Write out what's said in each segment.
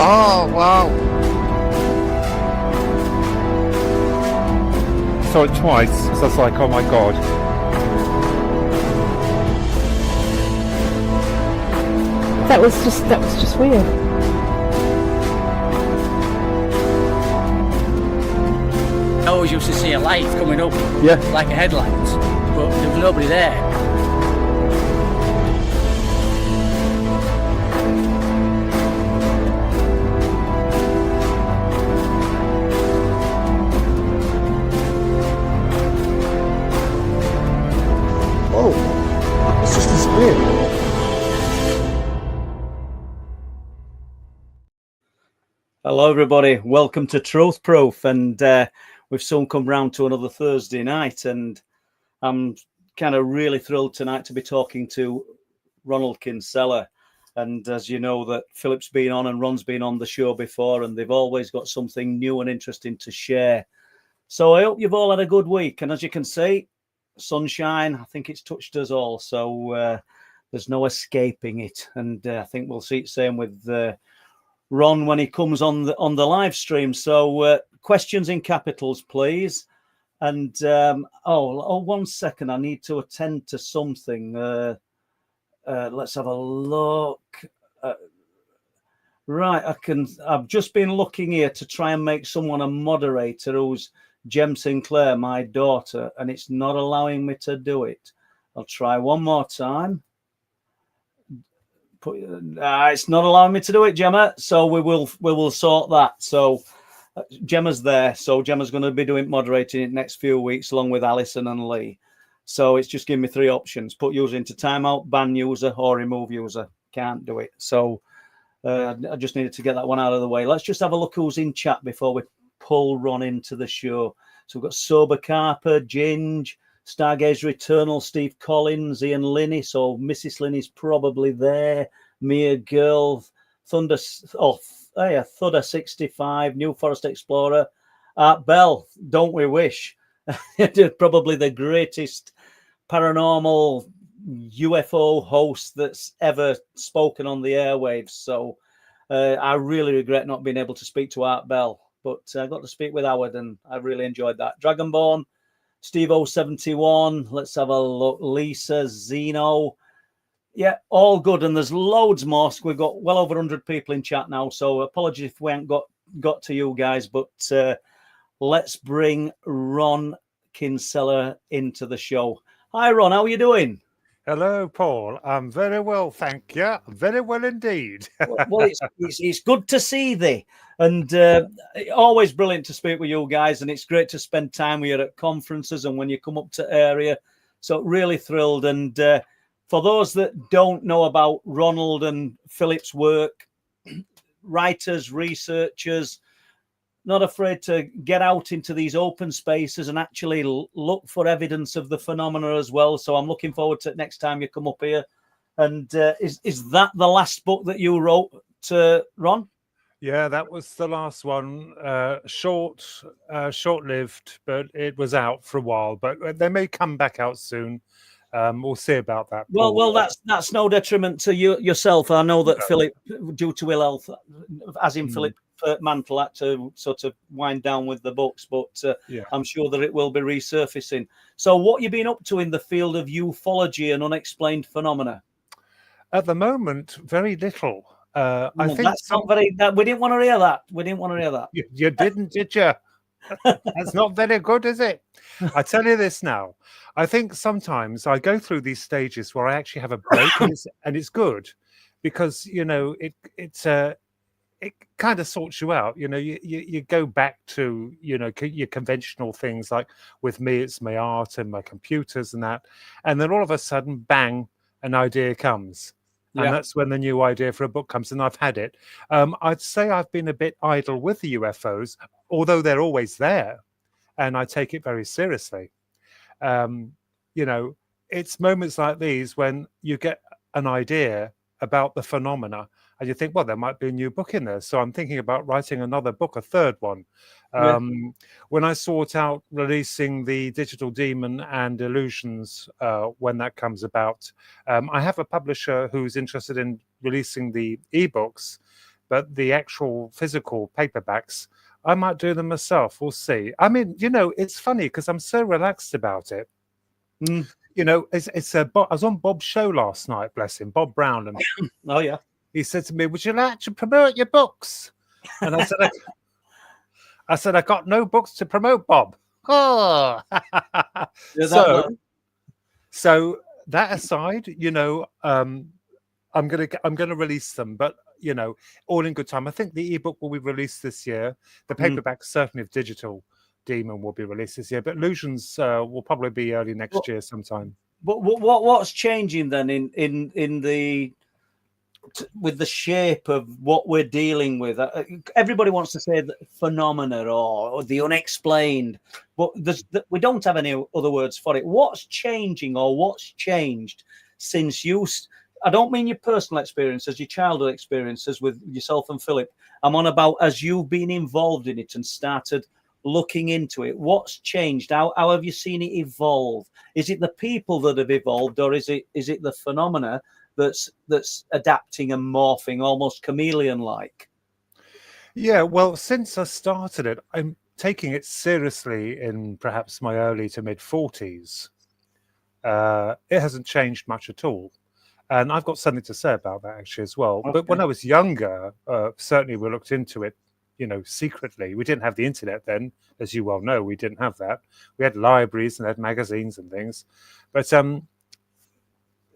Oh, wow. Saw it twice, so I was like, oh my god. That was just weird. I always used to see a light coming up, Yeah. like a headlight, but there was nobody there. Oh, it's just disappeared. Hello, everybody. Welcome to Truth Proof, and we've soon come round to another Thursday night, and I'm kind of really thrilled tonight to be talking to Ronald Kinsella. And as you know, that Philip's been on and Ron's been on the show before, and they've always got something new and interesting to share. So I hope you've all had a good week, and as you can see, sunshine, I think it's touched us all, so there's no escaping it, and I think we'll see it same with Ron when he comes on the live stream. So questions in capitals, please. And 1 second, I need to attend to something. Let's have a look. Right, I've just been looking here to try and make someone a moderator who's Jem Sinclair, my daughter, and it's not allowing me to do it. I'll try one more time. It's not allowing me to do it, Gemma. So we will sort that. So Gemma's there. So Gemma's going to be doing moderating it next few weeks, along with Alison and Lee. So it's just giving me three options: put user into timeout, ban user, or remove user. Can't do it. So I just needed to get that one out of the way. Let's just have a look who's in chat before we pull Ron into the show. So we've got Sober Carper, Ginge, Stargazer Eternal, Steve Collins, Ian Linney. So Mrs. Linney's probably there. Mia Girl, Thudder 65, New Forest Explorer, Art Bell. Don't we wish? Probably the greatest paranormal UFO host that's ever spoken on the airwaves. So I really regret not being able to speak to Art Bell, but I got to speak with Howard, and I really enjoyed that. Dragonborn, Steve 071, let's have a look. Lisa, Zeno. Yeah, all good. And there's loads more. We've got well over 100 people in chat now. So apologies if we haven't got to you guys, but let's bring Ron Kinsella into the show. Hi, Ron. How are you doing? Hello, Paul. I'm very well, thank you. Very well indeed. Well, it's good to see thee. And always brilliant to speak with you guys. And it's great to spend time with you at conferences and when you come up to area. So really thrilled. And for those that don't know about Ronald and Philip's work, writers, researchers, not afraid to get out into these open spaces and actually look for evidence of the phenomena as well. So I'm looking forward to next time you come up here. And is that the last book that you wrote, Ron? Yeah, that was the last one. Short-lived, but it was out for a while. But they may come back out soon. We'll see about that. Paul. Well, that's no detriment to yourself. I know that Philip, due to ill health, as in Philip Mantle, had to sort of wind down with the books, but I'm sure that it will be resurfacing. So what have you been up to in the field of ufology and unexplained phenomena? At the moment, very little. I think that's not very. We didn't want to hear that. We didn't want to hear that. You didn't, did you? That's not very good, is it? I tell you this now. I think sometimes I go through these stages where I actually have a break, and it's good because it kind of sorts you out. You go back to your conventional things, like with me, it's my art and my computers and that, and then all of a sudden, bang, an idea comes. And that's when the new idea for a book comes, and I've had it. I'd say I've been a bit idle with the UFOs, although they're always there, and I take it very seriously. It's moments like these when you get an idea about the phenomena, and you think, well, there might be a new book in there. So I'm thinking about writing another book, a third one. When I sort out releasing the Digital Demon and Illusions, when that comes about, I have a publisher who's interested in releasing the ebooks, but the actual physical paperbacks, I might do them myself. We'll see. I mean, it's funny because I'm so relaxed about it. Mm. I was on Bob's show last night, bless him, Bob Brown, and Oh yeah. he said to me, "Would you like to promote your books?" And I said, "I got no books to promote, Bob." Oh, Yeah, so that aside, I'm gonna release them, but all in good time. I think the ebook will be released this year. The paperback, certainly of Digital Demon, will be released this year, but Illusions will probably be early next year sometime. But what's changing then with the shape of what we're dealing with? Everybody wants to say the phenomena or the unexplained, but we don't have any other words for it. What's changing or what's changed since you? I don't mean your personal experiences, your childhood experiences with yourself and Philip. I'm on about as you've been involved in it and started looking into it. What's changed? How have you seen it evolve? Is it the people that have evolved, or is it the phenomena that's adapting and morphing almost chameleon-like? Yeah, well, since I started it, I'm taking it seriously in perhaps my early to mid 40s. It hasn't changed much at all. And I've got something to say about that actually as well. Okay. But when I was younger, certainly we looked into it, secretly. We didn't have the internet then, as you well know. We didn't have that. We had libraries and had magazines and things. But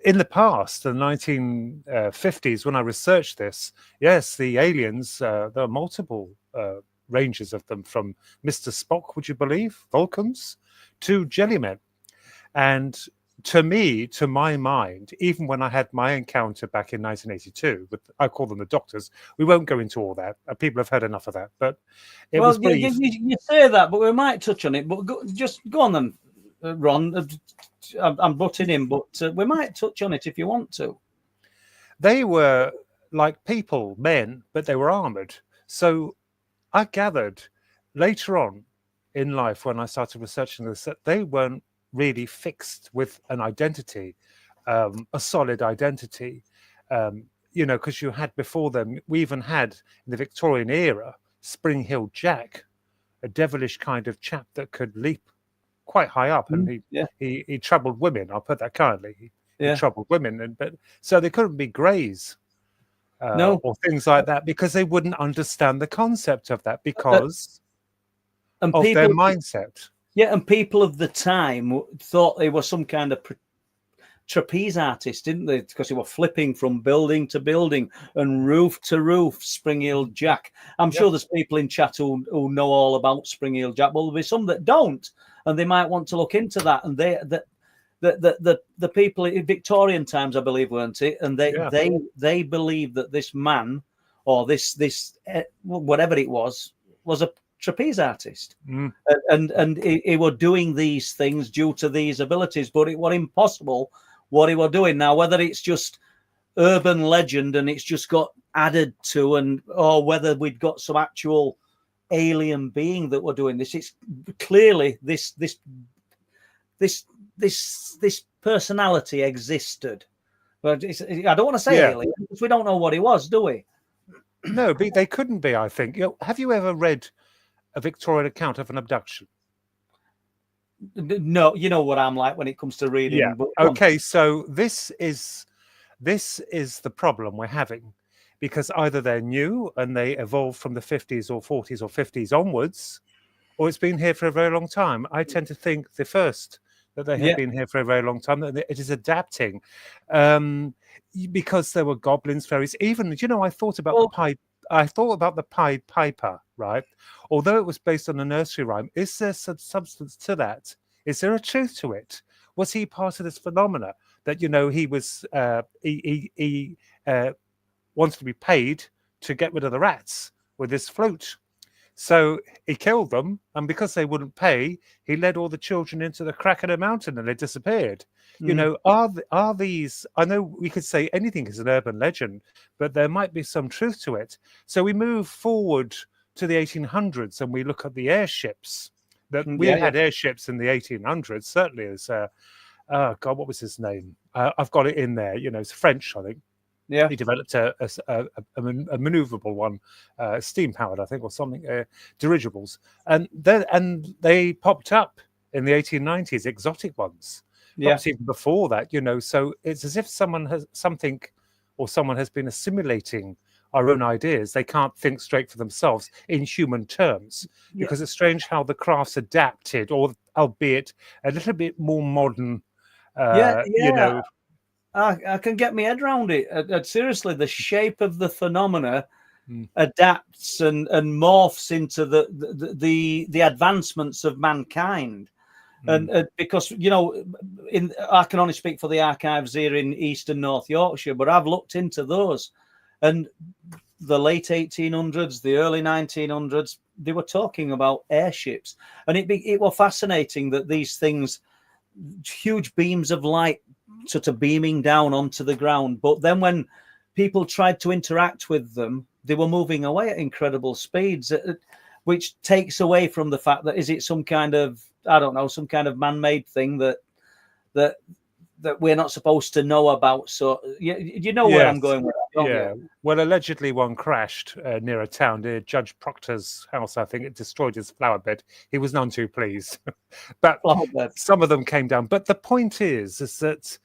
in the past, the 1950s, when I researched this, yes, the aliens, there are multiple ranges of them, from Mr. Spock, would you believe, Vulcans, to Jellymen. And to my mind, even when I had my encounter back in 1982, I call them the doctors. We won't go into all that. People have heard enough of that. But it was brief. You say that, but we might touch on it. But just go on then, Ron. I'm butting in, but we might touch on it if you want to. They were like people, men, but they were armored. So I gathered later on in life, when I started researching this, that they weren't really fixed with an identity, a solid identity, because you had before them, we even had in the Victorian era, Spring Hill Jack, a devilish kind of chap that could leap quite high up, and he troubled women. I'll put that kindly. He troubled women, but so they couldn't be greys or things like that, because they wouldn't understand the concept of that because of their mindset. Yeah, and people of the time thought they were some kind of trapeze artist, didn't they? Because they were flipping from building to building and roof to roof, Spring Hill Jack. I'm sure there's people in chat who know all about Spring Hill Jack. Well, there'll be some that don't, and they might want to look into that. And the people in Victorian times, I believe, weren't it? And they believed that this man or this whatever it was a trapeze artist, and he were doing these things due to these abilities, but it were impossible what he were doing. Now, whether it's just urban legend and it's just got added to, or whether we'd got some actual alien being that were doing this, it's clearly this personality existed. But I don't want to say alien because we don't know what he was, do we? No, but they couldn't be, I think. Have you ever read a Victorian account of an abduction? No, you know what I'm like when it comes to reading. Yeah. Okay, so this is the problem we're having, because either they're new and they evolved from the 50s or 40s or 50s onwards, or it's been here for a very long time. I tend to think the first, that they have been here for a very long time, that it is adapting, because there were goblins, fairies. Even, I thought about the Pied. I thought about the Pied Piper, right? Although it was based on a nursery rhyme, is there some substance to that? Is there a truth to it? Was he part of this phenomena that he was he wanted to be paid to get rid of the rats with this flute? So he killed them, and because they wouldn't pay, he led all the children into the crack of the mountain, and they disappeared. Are these? I know we could say anything is an urban legend, but there might be some truth to it. So we move forward to the 1800s, and we look at the airships. That we had airships in the 1800s, certainly as God, what was his name? I've got it in there. It's French, I think. Yeah. He developed a maneuverable one, steam powered, I think, or something, dirigibles, and they popped up in the 1890s, exotic ones, Yeah. perhaps even before that. So it's as if someone has been assimilating our own ideas. They can't think straight for themselves in human terms, because it's strange how the craft's adapted, or albeit a little bit more modern. I can get my head around it. Seriously, the shape of the phenomena adapts and morphs into the advancements of mankind. And because I can only speak for the archives here in East and North Yorkshire, but I've looked into those, and the late 1800s, the early 1900s, they were talking about airships, and it was fascinating that these things, huge beams of light, sort of beaming down onto the ground, but then when people tried to interact with them, they were moving away at incredible speeds, which takes away from the fact that, is it some kind of, I don't know, some kind of man-made thing that we're not supposed to know about? So you know where I'm going with that, don't you? Well, allegedly one crashed near a town, near Judge Proctor's house. I think it destroyed his flower bed. He was none too pleased. But some of them came down. But the point is that,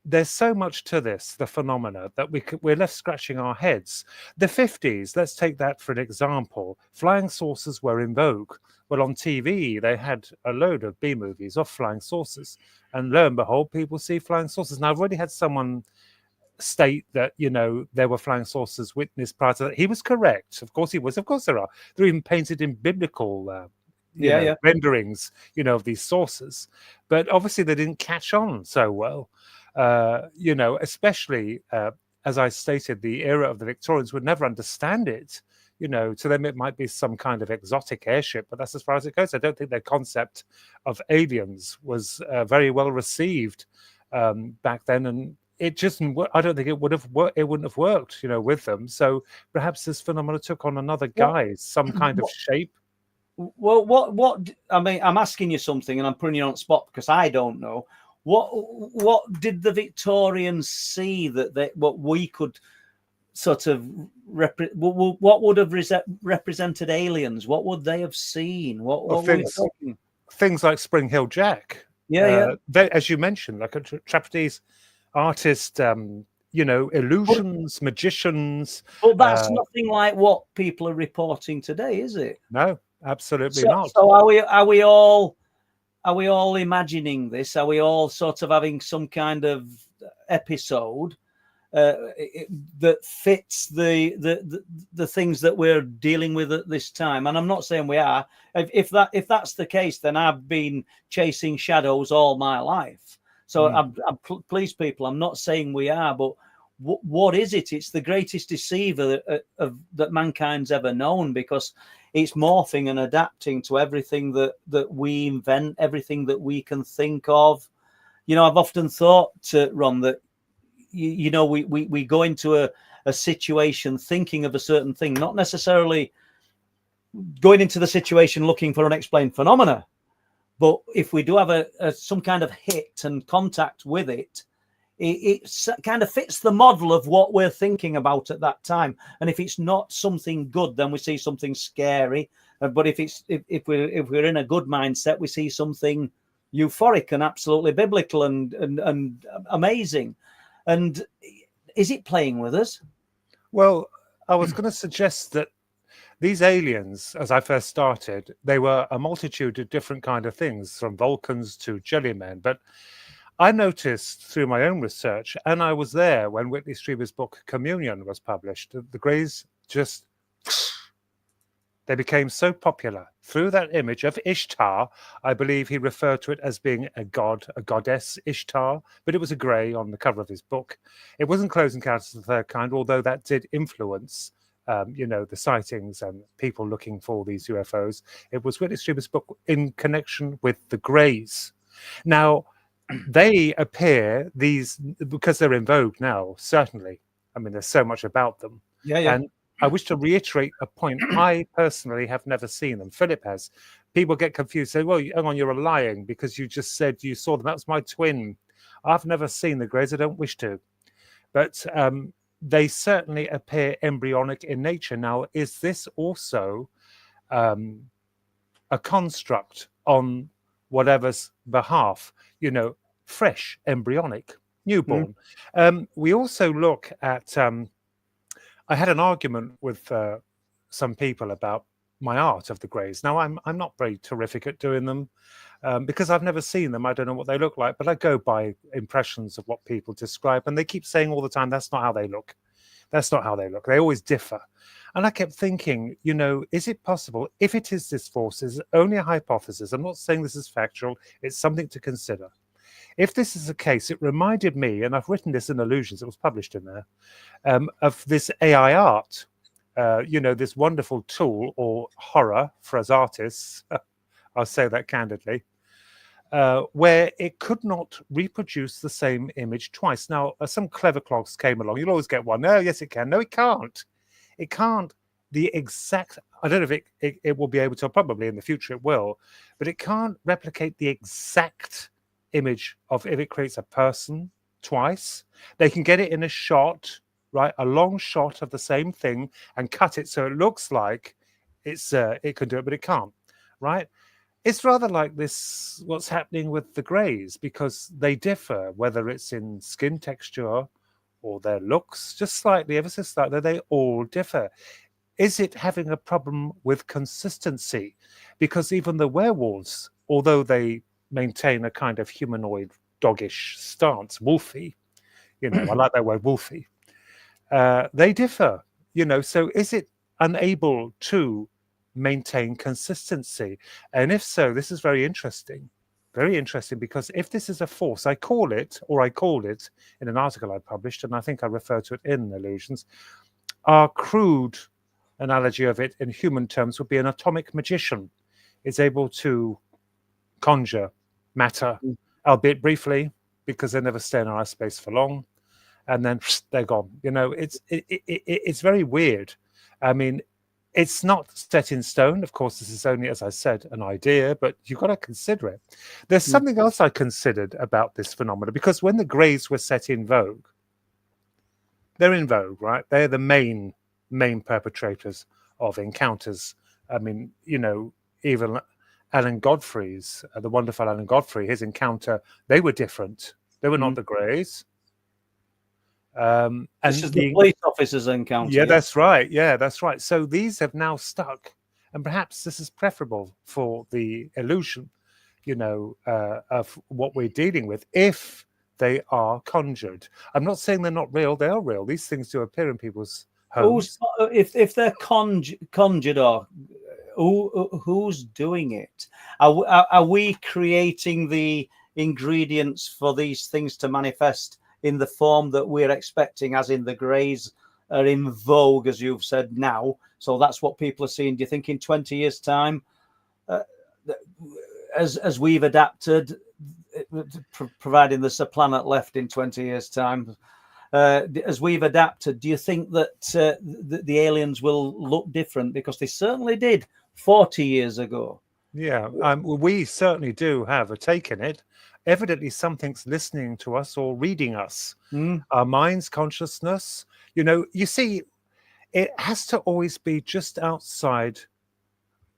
there's so much to this, the phenomena, that we're left scratching our heads. The 50s, let's take that for an example. Flying saucers were in vogue. Well, on TV, they had a load of B movies of flying saucers. And lo and behold, people see flying saucers. Now, I've already had someone state that, there were flying saucers witnessed prior to that. He was correct. Of course he was. Of course there are. They're even painted in biblical renderings, of these saucers. But obviously they didn't catch on so well. Especially, as I stated, the era of the Victorians would never understand it. To them it might be some kind of exotic airship, but that's as far as it goes. I don't think their concept of aliens was very well received back then, and it just, I don't think it would have worked. It wouldn't have worked, with them. So perhaps this phenomenon took on another guise, some kind of shape. Well, what? I mean, I'm asking you something, and I'm putting you on the spot because I don't know. What did the Victorians see that what we could sort of what would have represented aliens? What would they have seen? What things like Spring Hill Jack. They, as you mentioned, like a trapeze artist, illusions, magicians. But that's nothing like what people are reporting today, is it? No, absolutely not. So are we all imagining this? Are we all sort of having some kind of episode that fits the things that we're dealing with at this time? And I'm not saying we are. If that's the case, then I've been chasing shadows all my life. So I'm please, people, I'm not saying we are, but what is it? It's the greatest deceiver that mankind's ever known, because it's morphing and adapting to everything that we invent, everything that we can think of. I've often thought, Ron, that we go into a situation thinking of a certain thing, not necessarily going into the situation looking for unexplained phenomena. But if we do have some kind of hit and contact with it, it kind of fits the model of what we're thinking about at that time. And if it's not something good, then we see something scary. But if we're in a good mindset, we see something euphoric and absolutely biblical and amazing. And is it playing with us? Well, I was going to suggest that these aliens, as I first started, they were a multitude of different kind of things, from Vulcans to jellymen. But I noticed through my own research, and I was there when Whitley Strieber's book Communion was published, the Greys just, they became so popular through that image of Ishtar. I believe he referred to it as being a god, a goddess, Ishtar, but it was a grey on the cover of his book. It wasn't Close Encounters of the Third Kind, although that did influence the sightings and people looking for these UFOs. It was Whitley Strieber's book in connection with the Greys. Now, they appear, these, because they're in vogue now, certainly. I mean, there's so much about them. And I wish to reiterate a point. I personally have never seen them. Philip has. People get confused, say, well, hang on, you're lying because you just said you saw them. That was my twin. I've never seen the Greys. I don't wish to. but they certainly appear embryonic in nature. Now, is this also a construct on whatever's behalf? Fresh, embryonic, newborn. We also look at. I had an argument with some people about my art of the greys. Now, I'm not very terrific at doing them because I've never seen them. I don't know what they look like, but I go by impressions of what people describe, and they keep saying all the time, "That's not how they look. That's not how they look." They always differ. And I kept thinking, is it possible, if it is this force, is only a hypothesis? I'm not saying this is factual. It's something to consider. If this is the case, it reminded me, and I've written this in Illusions, it was published in there, of this AI art, this wonderful tool or horror for us artists, I'll say that candidly, where it could not reproduce the same image twice. Now, some clever clogs came along. You'll always get one. Oh, yes, it can. No, it can't. It can't. The exact, I don't know if it will be able to, probably in the future it will, but it can't replicate the exact image of if it creates a person twice. They can get it in a shot, right, a long shot of the same thing and cut it so it looks like it can do it, but it can't, right? It's rather like this, what's happening with the greys, because they differ, whether it's in skin texture or their looks, just slightly, ever so slightly, they all differ. Is it having a problem with consistency? Because even the werewolves, although they maintain a kind of humanoid doggish stance, wolfy, I like that word, wolfy, they differ, so is it unable to maintain consistency? And if so, this is very interesting, because if this is a force, I called it in an article I published, and I think I refer to it in Illusions, our crude analogy of it in human terms would be an atomic magician is able to conjure matter, albeit briefly, because they never stay in our space for long, and then they're gone. It's very weird. I mean, it's not set in stone. Of course, this is only, as I said, an idea, but you've got to consider it. There's something else I considered about this phenomenon, because when the greys were set in vogue, they're in vogue, right? They're the main perpetrators of encounters. I mean, even Alan Godfrey's, the wonderful Alan Godfrey, his encounter, they were different. They were not the greys. And this is the police officer's encounter. Yeah, that's right. Yeah, that's right. So these have now stuck, and perhaps this is preferable for the illusion, of what we're dealing with, if they are conjured. I'm not saying they're not real. They are real. These things do appear in people's homes. If they're conjured, or who's doing it? Are we creating the ingredients for these things to manifest in the form that we're expecting, as in the greys are in vogue, as you've said now? So that's what people are seeing. Do you think in 20 years' time, as we've adapted, providing there's a planet left in 20 years' time, as we've adapted, do you think that the aliens will look different? Because they certainly did 40 years ago. Yeah, we certainly do have a take in it. Evidently, something's listening to us or reading us. Our mind's consciousness. You see, it has to always be just outside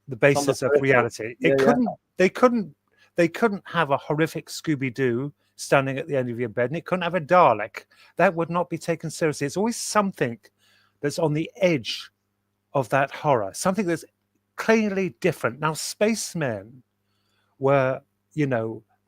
the basis of reality. They couldn't have a horrific Scooby-Doo standing at the end of your bed, and it couldn't have a Dalek. That would not be taken seriously. It's always something that's on the edge of that horror, something that's clearly different. Now, spacemen were,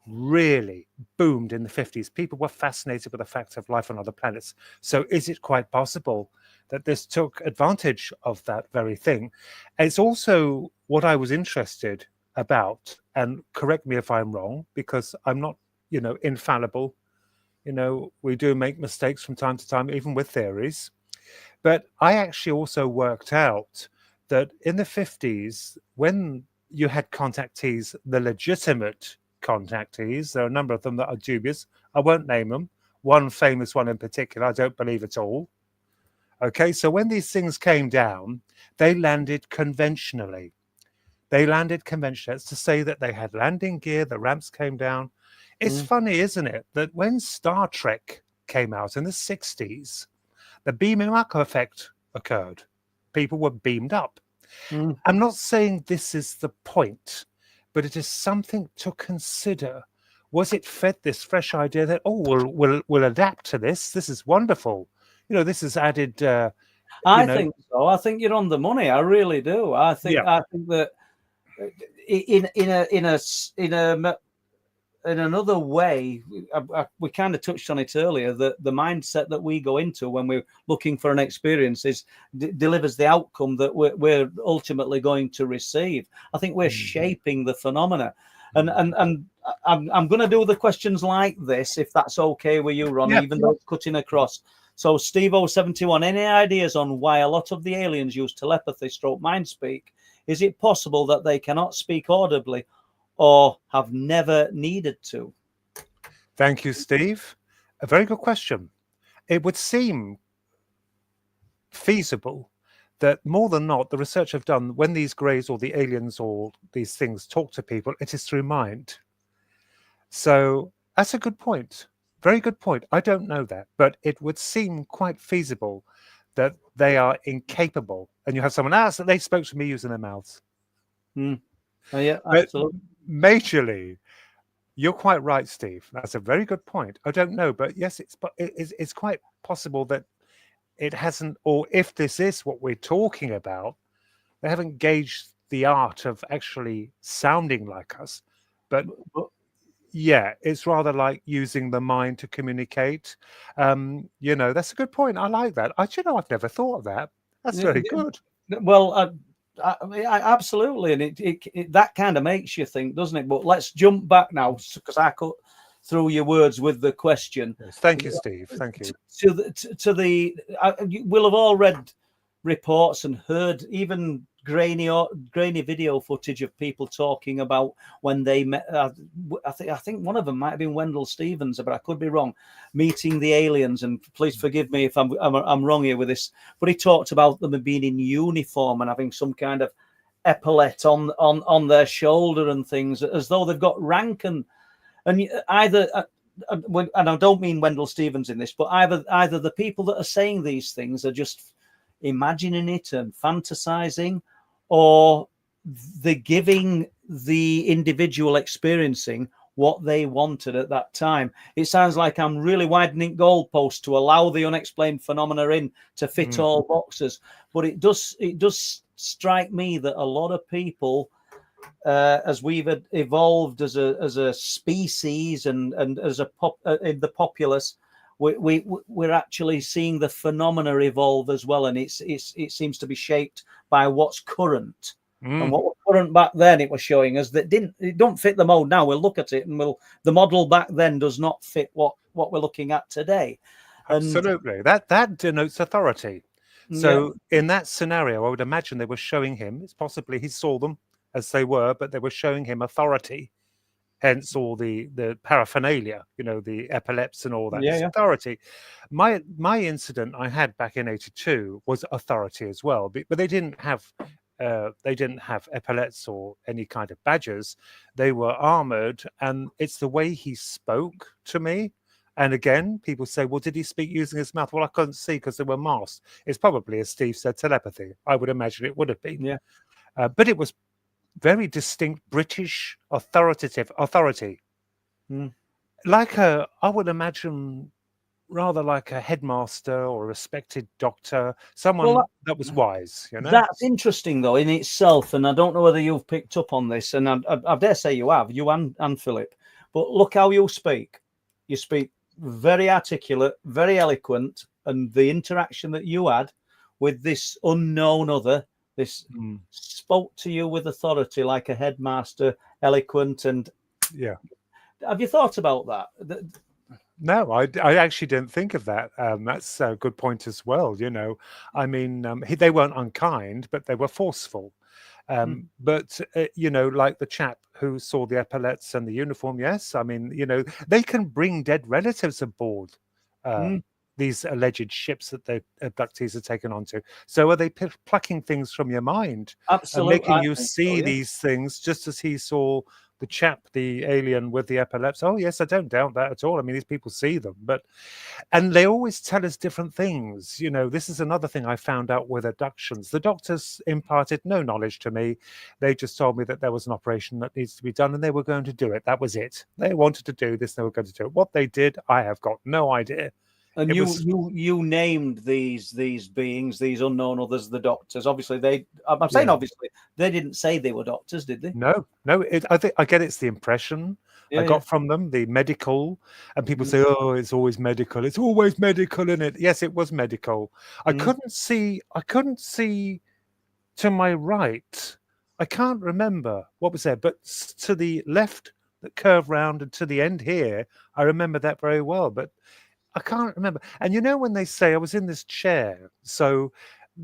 really boomed in the 50s. People were fascinated with the fact of life on other planets. So is it quite possible that this took advantage of that very thing? And it's also what I was interested about, and correct me if I'm wrong, because I'm not, infallible. We do make mistakes from time to time, even with theories. But I actually also worked out that in the 50s, when you had contactees, the legitimate contactees, there are a number of them that are dubious. I won't name them. One famous one in particular, I don't believe at all. Okay, so when these things came down, they landed conventionally. It's to say that they had landing gear, the ramps came down. It's funny, isn't it, that when Star Trek came out in the 60s, the beaming up effect occurred. People were beamed up. Mm. I'm not saying this is the point, but it is something to consider. Was it fed this fresh idea that, oh, we'll adapt to this? This is wonderful. This is added. I think so. I think you're on the money. I really do. I think that in another way, we kind of touched on it earlier, that the mindset that we go into when we're looking for an experience delivers the outcome that we're ultimately going to receive. I think we're shaping the phenomena. And I'm going to do the questions like this, if that's okay with you, Ron, even though it's cutting across. So Steve-071, any ideas on why a lot of the aliens use telepathy / mind speak? Is it possible that they cannot speak audibly or have never needed to? Thank you, Steve. A very good question. It would seem feasible that more than not, the research I've done, when these greys or the aliens or these things talk to people, it is through mind. So that's a good point. Very good point. I don't know that, but it would seem quite feasible that they are incapable. And you have someone else that they spoke to me using their mouths. Oh, yeah, But absolutely. majorly, you're quite right, Steve. That's a very good point. I don't know, but yes, it's quite possible that it hasn't, or if this is what we're talking about, they haven't gauged the art of actually sounding like us. But yeah, it's rather like using the mind to communicate. That's a good point. I like that. I've never thought of that. That's very good. Well, absolutely, and it that kind of makes you think, doesn't it? But let's jump back now, because I cut through your words with the question. Yes, thank you, Steve. Thank you. You will have all read reports and heard even grainy video footage of people talking about when they met. I think one of them might have been Wendell Stevens, but I could be wrong. Meeting the aliens, and please forgive me if I'm wrong here with this, but he talked about them being in uniform and having some kind of epaulette on their shoulder and things, as though they've got rank and either. And I don't mean Wendell Stevens in this, but either the people that are saying these things are just imagining it and fantasizing, or they're giving the individual experiencing what they wanted at that time. It sounds like I'm really widening goalposts to allow the unexplained phenomena in to fit all boxes, but it does strike me that a lot of people, as we've evolved as a species and as in the populace, we're actually seeing the phenomena evolve as well, and it seems to be shaped by what's current. And what was current back then, it was showing us that it don't fit the mold now. We'll look at it, and the model back then does not fit what we're looking at today. Absolutely, that denotes authority. So in that scenario, I would imagine they were showing him. It's possibly he saw them as they were, but they were showing him authority. Hence all the paraphernalia, the epaulets and all that. It's authority. My incident I had back in '82 was authority as well, but they didn't have epaulets or any kind of badges. They were armored, and it's the way he spoke to me. And again, people say, well, did he speak using his mouth? Well, I couldn't see because there were masks. It's probably, as Steve said, telepathy. I would imagine it would have been. Yeah. But it was very distinct British authority. Like I would imagine, rather like a headmaster or a respected doctor, someone that was wise. That's interesting, though, in itself. And I don't know whether you've picked up on this, and I dare say you have, you and Philip. But look how you speak. You speak very articulate, very eloquent, and the interaction that you had with this unknown other, this spoke to you with authority, like a headmaster, eloquent, and have you thought about that? No, I actually didn't think of that. That's a good point as well. I mean, they weren't unkind, but they were forceful. But like the chap who saw the epaulets and the uniform, yes, I mean, they can bring dead relatives aboard these alleged ships that the abductees are taken onto. So are they plucking things from your mind? Absolutely. And making you see these things just as he saw the chap, the alien with the epilepsy. Oh yes, I don't doubt that at all. I mean, these people see them, and they always tell us different things. You know, this is another thing I found out with abductions. The doctors imparted no knowledge to me. They just told me that there was an operation that needs to be done and they were going to do it. That was it. They wanted to do this, they were going to do it. What they did, I have got no idea. And It you, was- you named these beings, these unknown others, the doctors. Obviously, I'm saying Yeah. obviously they didn't say they were doctors, did they? No, I think I get it's the impression I Yeah, got from them, the medical, and people Mm. say, "Oh, it's always medical. It's always medical in it." Yes, it was medical. I Mm. couldn't see to my right. I can't remember what was there, but to the left, that curve round, and to the end here, I remember that very well. But I can't remember. And you know, when they say I was in this chair, so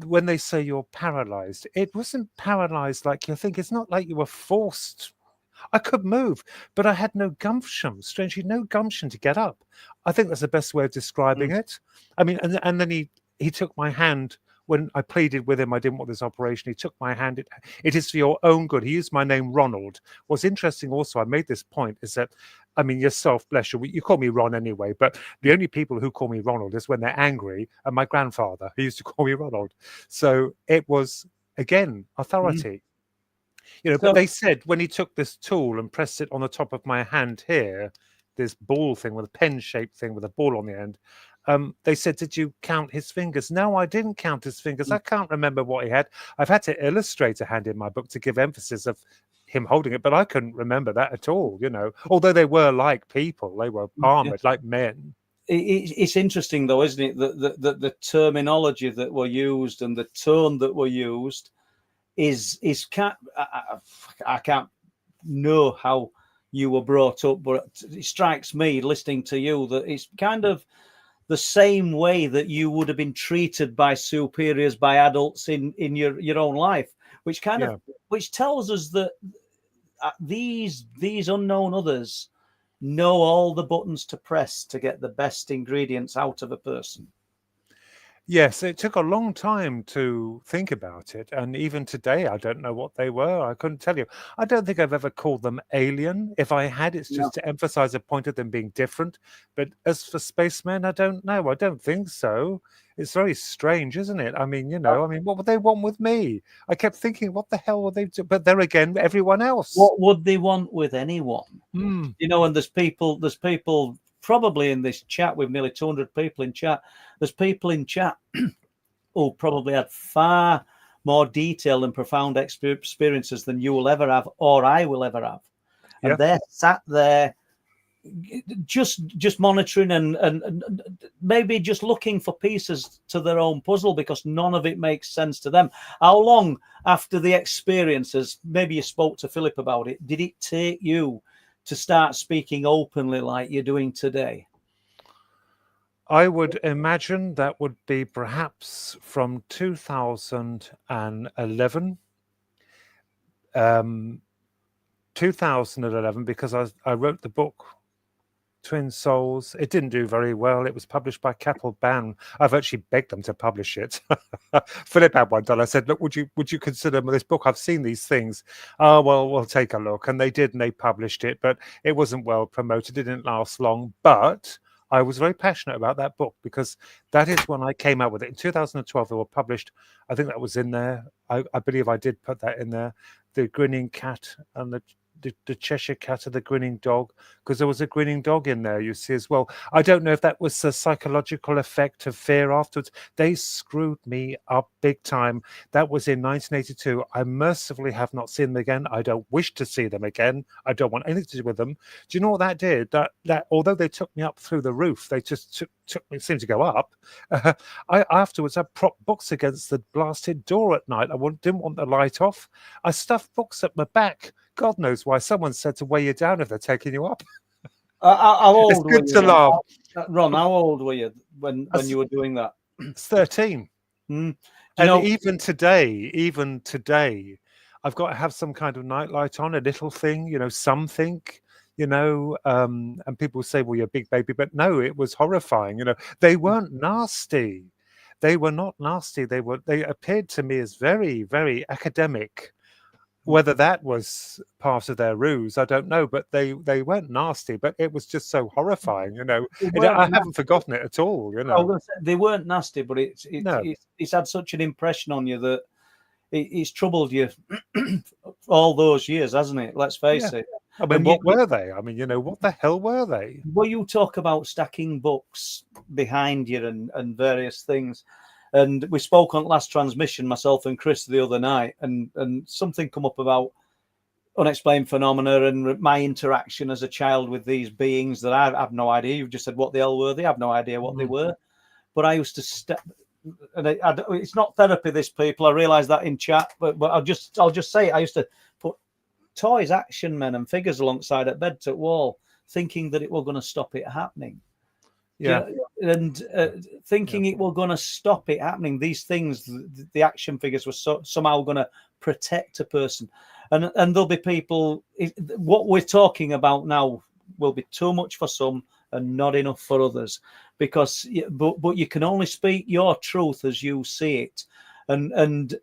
when they say you're paralyzed, it wasn't paralyzed like you think. It's not like you were forced. I could move, but I had no gumption. Strangely, no gumption to get up. I think that's the best way of describing it. I mean, and then he took my hand when I pleaded with him. I didn't want this operation. He took my hand. It is for your own good. He used my name, Ronald. What's interesting, also, I made this point, is that, I mean, yourself, bless you, you call me Ron anyway, but the only people who call me Ronald is when they're angry, and my grandfather, who used to call me Ronald. So it was, again, authority. You know, So- but they said when he took this tool and pressed it on the top of my hand here, this ball thing with a pen-shaped thing with a ball on the end, they said, "Did you count his fingers?" No, I didn't count his fingers. I can't remember what he had. I've had to illustrate a hand in my book to give emphasis of him holding it, but I couldn't remember that at all, you know, although they were like people, they were armored like men. It's interesting, though, isn't it, that the terminology that were used and the tone that were used is I can't know how you were brought up, but it strikes me listening to you that it's kind of the same way that you would have been treated by superiors, by adults in your own life, which kind of which tells us that these unknown others know all the buttons to press to get the best ingredients out of a person. Yes, it took a long time to think about it. And even today, I don't know what they were. I couldn't tell you. I don't think I've ever called them alien. If I had, it's just to emphasize a point of them being different. But as for spacemen, I don't know. I don't think so. It's very strange, isn't it? I mean, you know, what would they want with me? I kept thinking, what the hell would they do? But there again, everyone else. What would they want with anyone? Hmm. You know, and there's people probably in this chat with nearly 200 people in chat. There's people in chat who probably had far more detailed and profound experiences than you will ever have, or I will ever have. And they're sat there just monitoring and maybe just looking for pieces to their own puzzle because none of it makes sense to them. How long after the experiences, maybe you spoke to Philip about it, did it take you to start speaking openly like you're doing today? I would imagine that would be perhaps from 2011. 2011, because I wrote the book Twin Souls. It didn't do very well. It was published by Capel Ban. I've actually begged them to publish it. Philip had one done. I said, "Look, would you consider this book? I've seen these things." "Oh, well, we'll take a look." And they did, and they published it, but it wasn't well promoted. It didn't last long. But I was very passionate about that book because that is when I came out with it. In 2012, they were published. I think that was in there. I believe I did put that in there. The Grinning Cat and the Cheshire Cat and the Grinning Dog, because there was a grinning dog in there, you see, as well. I don't know if that was the psychological effect of fear afterwards. They screwed me up big time. That was in 1982. I mercifully have not seen them again. I don't wish to see them again. I don't want anything to do with them. Do you know what that did? That although they took me up through the roof, they just took me, seemed to go up. I afterwards I propped books against the blasted door at night. I didn't want the light off. I stuffed books at my back. God knows why. Someone said to weigh you down if they're taking you up. How old It's were good you? to laugh. Ron, how old were you when you were doing that? It's 13. Mm. And even today, I've got to have some kind of nightlight on, a little thing, you know, something, you know, and people say, well, you're a big baby. But no, it was horrifying. You know, they weren't nasty. They were not nasty. They appeared to me as very, very academic. whether that was part of their ruse, I don't know. But they weren't nasty, but it was just so horrifying, you know. They And I weren't haven't forgotten it at all, you I was know. gonna say, they weren't nasty, but No. it's had such an impression on you that it's troubled you all those years, hasn't it? Let's face it. I mean, And what were they? I mean, you know, what the hell were they? Well, you talk about stacking books behind you and various things. And we spoke on last transmission, myself and Chris, the other night, and something come up about unexplained phenomena and my interaction as a child with these beings that I have no idea. You've just said what the hell were they? I have no idea what they were. But I used to step, and it's not therapy, this, people. I realise that in chat, but I'll just say it. I used to put toys, action men, and figures alongside at bed to wall, thinking that it was going to stop it happening. Yeah. And thinking it were going to stop it happening. These things, the action figures were somehow going to protect a person. And there'll be people, what we're talking about now will be too much for some and not enough for others. Because, but you can only speak your truth as you see it. And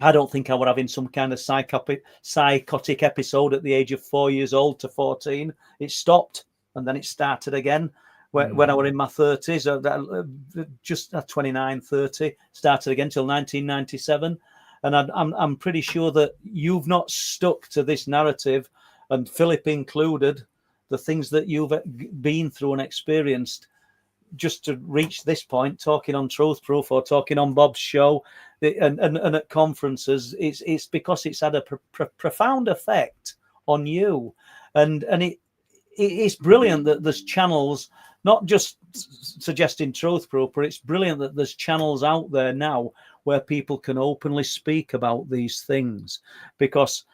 I don't think I would have in some kind of psychotic episode at the age of 4 years old to 14. It stopped and then it started again. When I was in my 30s, just 29, 30, started again till 1997. And I'm pretty sure that you've not stuck to this narrative, and Philip included, the things that you've been through and experienced just to reach this point, talking on Truth Proof or talking on Bob's show and at conferences. It's because it's had a profound effect on you. And it's brilliant that there's channels, not just suggesting Truth Proof, but it's brilliant that there's channels out there now where people can openly speak about these things. Because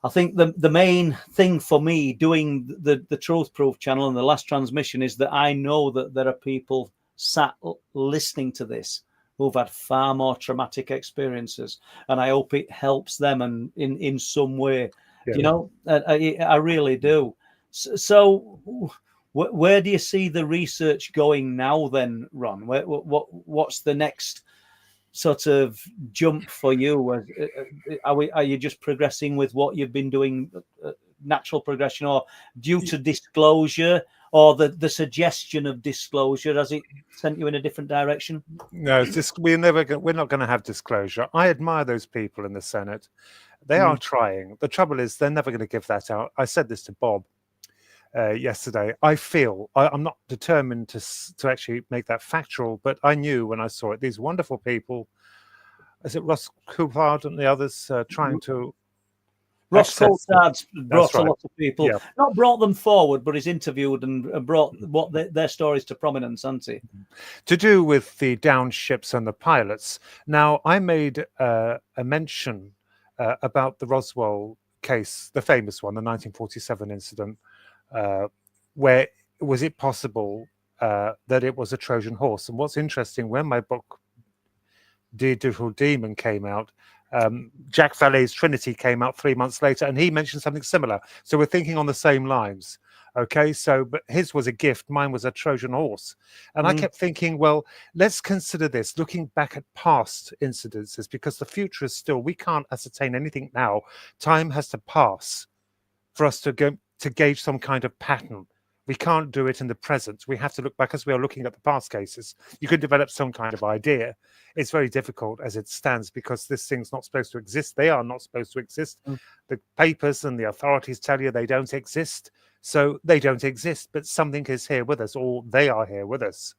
I think the main thing for me doing the Truth Proof channel and the last transmission is that I know that there are people sat listening to this who've had far more traumatic experiences, and I hope it helps them and in some way. Yeah. You know, I really do. So where do you see the research going now then, Ron? What's the next sort of jump for you? Are you just progressing with what you've been doing, natural progression, or due to disclosure, or the suggestion of disclosure, has it sent you in a different direction? No, it's just we're not going to have disclosure. I admire those people in the Senate. They are trying. The trouble is they're never going to give that out. I said this to Bob yesterday. I feel I'm not determined to actually make that factual, but I knew when I saw it, these wonderful people, is it Ross Coulthard and the others trying to Ross Coulthard's brought a lot of people, not brought them forward, but he's interviewed and brought their stories to prominence, hasn't he? To do with the downed ships and the pilots. Now, I made a mention about the Roswell case, the famous one, the 1947 incident, where was it possible that it was a Trojan horse? And what's interesting, when my book Dear Digital Demon came out, Jack Vallet's Trinity came out 3 months later, and he mentioned something similar. So we're thinking on the same lines. Okay, so but his was a gift, mine was a Trojan horse. And I kept thinking, well, let's consider this, looking back at past incidences, because the future is still, we can't ascertain anything now. Time has to pass for us to gauge some kind of pattern. We can't do it in the present. We have to look back, as we are looking at the past cases. You could develop some kind of idea. It's very difficult as it stands, because this thing's not supposed to exist. They are not supposed to exist. The papers and the authorities tell you they don't exist. So they don't exist, but something is here with us, or they are here with us.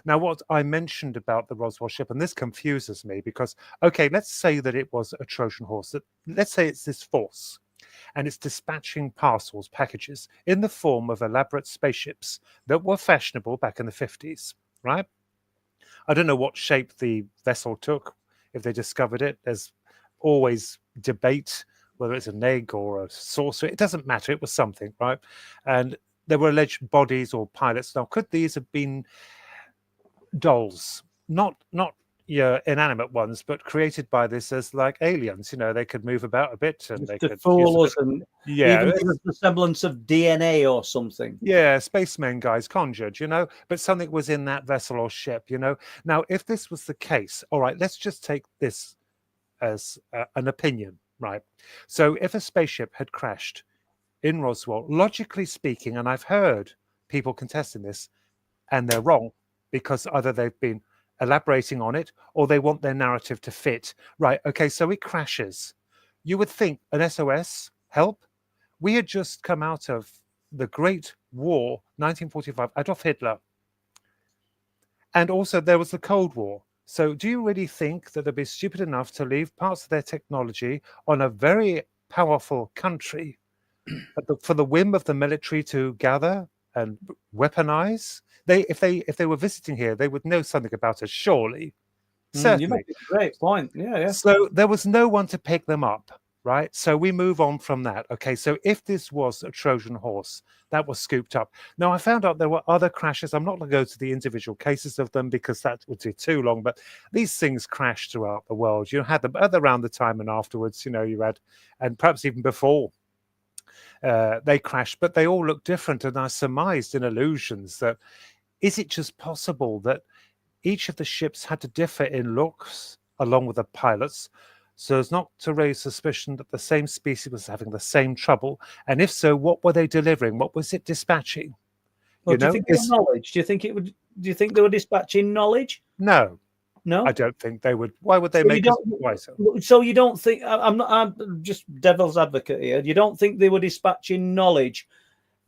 Now, what I mentioned about the Roswell ship, and this confuses me because, okay, let's say that it was a Trojan horse. Let's say it's this force, and it's dispatching parcels, packages, in the form of elaborate spaceships that were fashionable back in the 50s, right? I don't know what shape the vessel took, if they discovered it. There's always debate whether it's an egg or a saucer. It doesn't matter. It was something, right? And there were alleged bodies or pilots. Now, could these have been dolls? Not your inanimate ones, but created by this as like aliens. You know, they could move about a bit, and they could fool us, and even give us the semblance of DNA or something. Yeah, spacemen guys conjured, you know, but something was in that vessel or ship, you know. Now, if this was the case, all right, let's just take this as an opinion, right? So if a spaceship had crashed in Roswell, logically speaking, and I've heard people contesting this, and they're wrong because either they've been elaborating on it or they want their narrative to fit. Right, okay, so it crashes. You would think an SOS, help? We had just come out of the Great War, 1945, Adolf Hitler. And also there was the Cold War. So do you really think that they'd be stupid enough to leave parts of their technology on a very powerful country for the whim of the military to gather and weaponize? If they were visiting here, they would know something about us, surely. You Certainly. make a great point. Yeah. So there was no one to pick them up, right? So we move on from that. Okay, so if this was a Trojan horse, that was scooped up. Now, I found out there were other crashes. I'm not going to go to the individual cases of them because that would be too long, but these things crashed throughout the world. You had them around the time and afterwards, you had, and perhaps even before they crashed, but they all look different. And I surmised in illusions that, is it just possible that each of the ships had to differ in looks along with the pilots, so as not to raise suspicion that the same species was having the same trouble? And if so, what were they delivering? What was it dispatching? Well, do you think it was knowledge? Do you think they were dispatching knowledge? No, No, I don't think they would. Why would they make us wiser? So you don't think? I'm just devil's advocate here. You don't think they were dispatching knowledge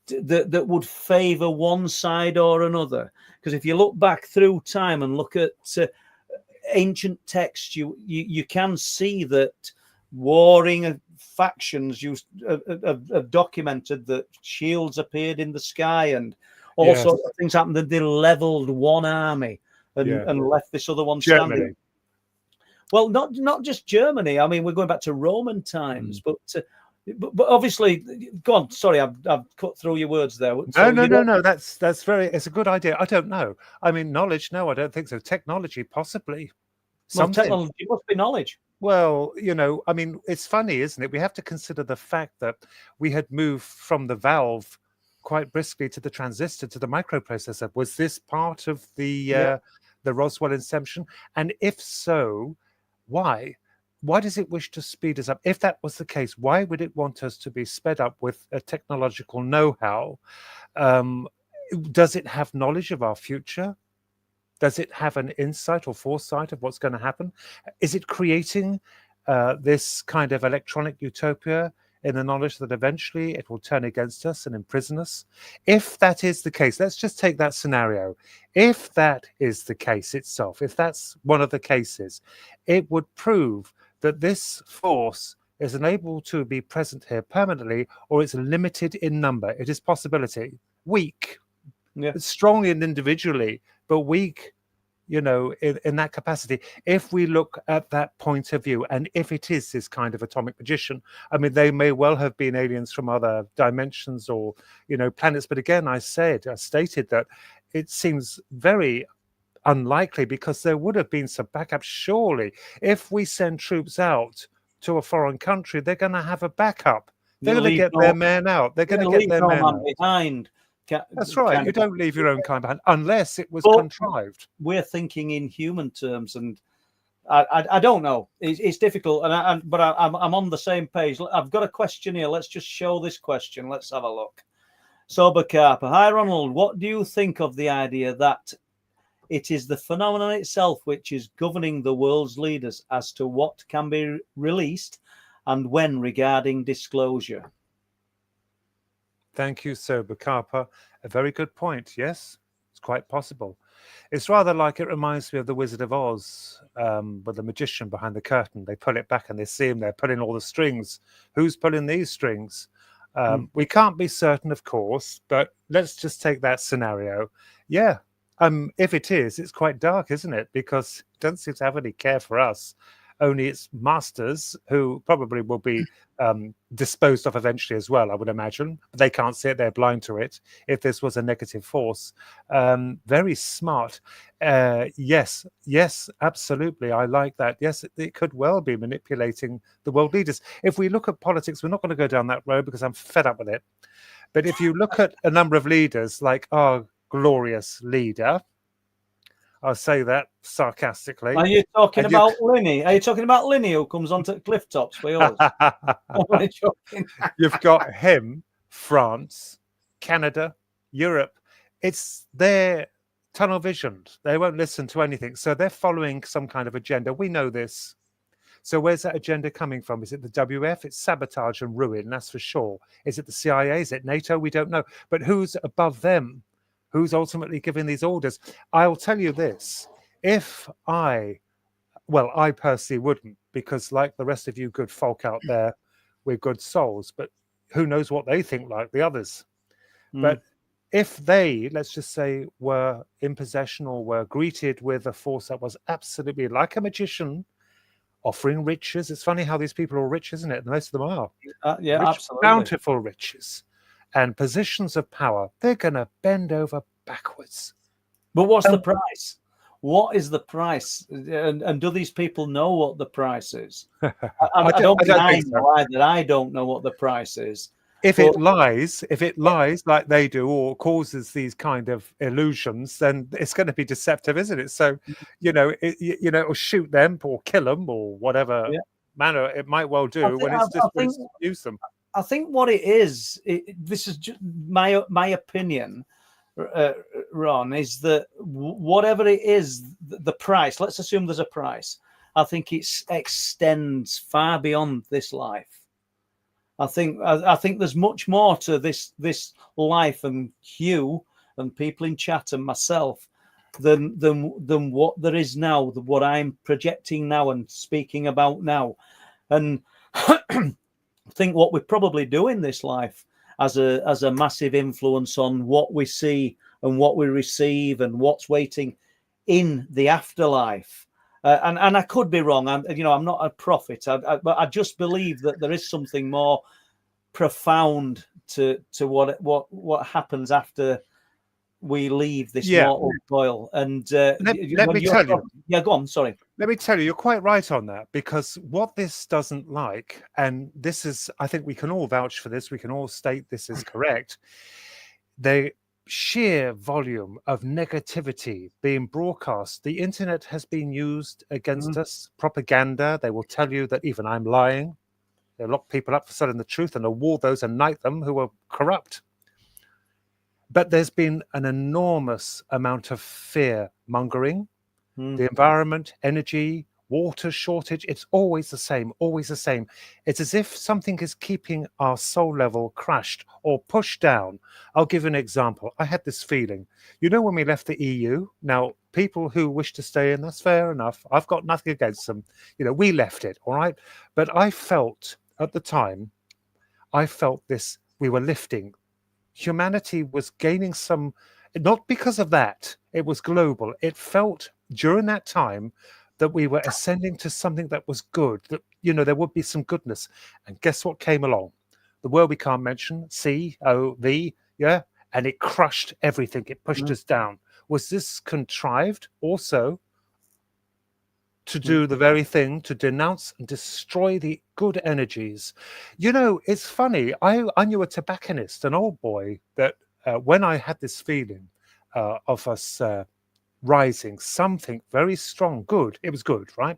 that would favour one side or another? Because if you look back through time and look at ancient texts, you can see that warring factions have documented that shields appeared in the sky and all sorts of things happened. That they levelled one army and left this other one Germany. standing. Well, not just Germany. I mean, we're going back to Roman times, but obviously, go on. Sorry, I've cut through your words there. No. That's it's a good idea. I don't know. I mean, knowledge? No, I don't think so. Technology, possibly. Well, technology must be knowledge. Well, I mean, it's funny, isn't it? We have to consider the fact that we had moved from the valve quite briskly to the transistor to the microprocessor. Was this part of the Roswell inception? And if so, why? Why does it wish to speed us up? If that was the case, why would it want us to be sped up with a technological know-how? Does it have knowledge of our future? Does it have an insight or foresight of what's going to happen? Is it creating this kind of electronic utopia in the knowledge that eventually it will turn against us and imprison us? If that is the case, let's just take that scenario. If that is the case itself, if that's one of the cases, it would prove that this force is unable to be present here permanently, or it's limited in number. It is possibility. Weak, strong and individually, but weak, in that capacity. If we look at that point of view, and if it is this kind of atomic magician, I mean, they may well have been aliens from other dimensions or, planets. But again, I stated that it seems very unlikely because there would have been some backup. Surely, if we send troops out to a foreign country, they're going to have a backup. They're going to get their men out. They're going to get their men out behind. That's right. You don't leave your own kind behind unless it was contrived. We're thinking in human terms, and I don't know. It's difficult, but I'm on the same page. I've got a question here. Let's just show this question. Let's have a look. Sober Carper. Hi, Ronald. What do you think of the idea that it is the phenomenon itself which is governing the world's leaders as to what can be released and when regarding disclosure? Thank you, Sober Carper. A very good point. Yes, it's quite possible. It's rather like, it reminds me of the Wizard of Oz, with the magician behind the curtain. They pull it back and they see him there pulling all the strings. Who's pulling these strings? We can't be certain, of course, but let's just take that scenario. Yeah. If it is, it's quite dark, isn't it? Because it doesn't seem to have any care for us. Only its masters, who probably will be disposed of eventually as well, I would imagine. But they can't see it; they're blind to it. If this was a negative force, very smart. Yes, absolutely. I like that. Yes, it could well be manipulating the world leaders. If we look at politics, we're not going to go down that road because I'm fed up with it. But if you look at a number of leaders, like our glorious leader, I'll say that sarcastically. Are you talking And you- about Linny? Are you talking about Linny who comes onto Clifftops with us? Am I joking? You've got him, France, Canada, Europe. It's their tunnel visioned. They won't listen to anything. So they're following some kind of agenda. We know this. So where's that agenda coming from? Is it the WF? It's sabotage and ruin, that's for sure. Is it the CIA? Is it NATO? We don't know. But who's above them? Who's ultimately giving these orders? I'll tell you this. I personally wouldn't, because like the rest of you good folk out there, we're good souls, but who knows what they think like the others. But if they, let's just say, were in possession or were greeted with a force that was absolutely like a magician, offering riches. It's funny how these people are rich, isn't it? Most of them are. Yeah, Rich, absolutely. bountiful riches and positions of power. They're going to bend over backwards. But what's the price? What is the price? And do these people know what the price is? I don't think so. Either. I don't know what the price is. If it lies like they do, or causes these kind of illusions, then it's going to be deceptive, isn't it? So, it'll shoot them or kill them or whatever manner it might well do when it's just use them. I think what it is, this is just my opinion, Ron, is that whatever it is, the price. Let's assume there's a price. I think it extends far beyond this life. I think there's much more to this life and Hugh and people in chat and myself than what there is now, what I'm projecting now and speaking about now. And I think what we probably do in this life as a massive influence on what we see and what we receive and what's waiting in the afterlife. And I could be wrong. I'm not a prophet, but I just believe that there is something more profound to what happens after we leave this mortal coil. And let me tell you. Yeah, go on. Sorry. Let me tell you, you're quite right on that, because what this doesn't like, and this is, I think we can all vouch for this. We can all state this is correct. The sheer volume of negativity being broadcast. The internet has been used against us. Propaganda. They will tell you that even I'm lying. They lock people up for telling the truth and award those and knight them who are corrupt. But there's been an enormous amount of fear mongering. The environment, energy, water shortage, it's always the same, always the same. It's as if something is keeping our soul level crashed or pushed down. I'll give an example. I had this feeling. When we left the EU, now people who wish to stay in, that's fair enough. I've got nothing against them. We left it, all right? But I felt at the time, this, we were lifting. Humanity was gaining some, not because of that, it was global. It felt during that time that we were ascending to something that was good, that, there would be some goodness. And guess what came along? The word we can't mention, COV, and it crushed everything. It pushed us down. Was this contrived also to do the very thing, to denounce and destroy the good energies? It's funny. I knew a tobacconist, an old boy, that when I had this feeling of us rising, something very strong, good. It was good, right?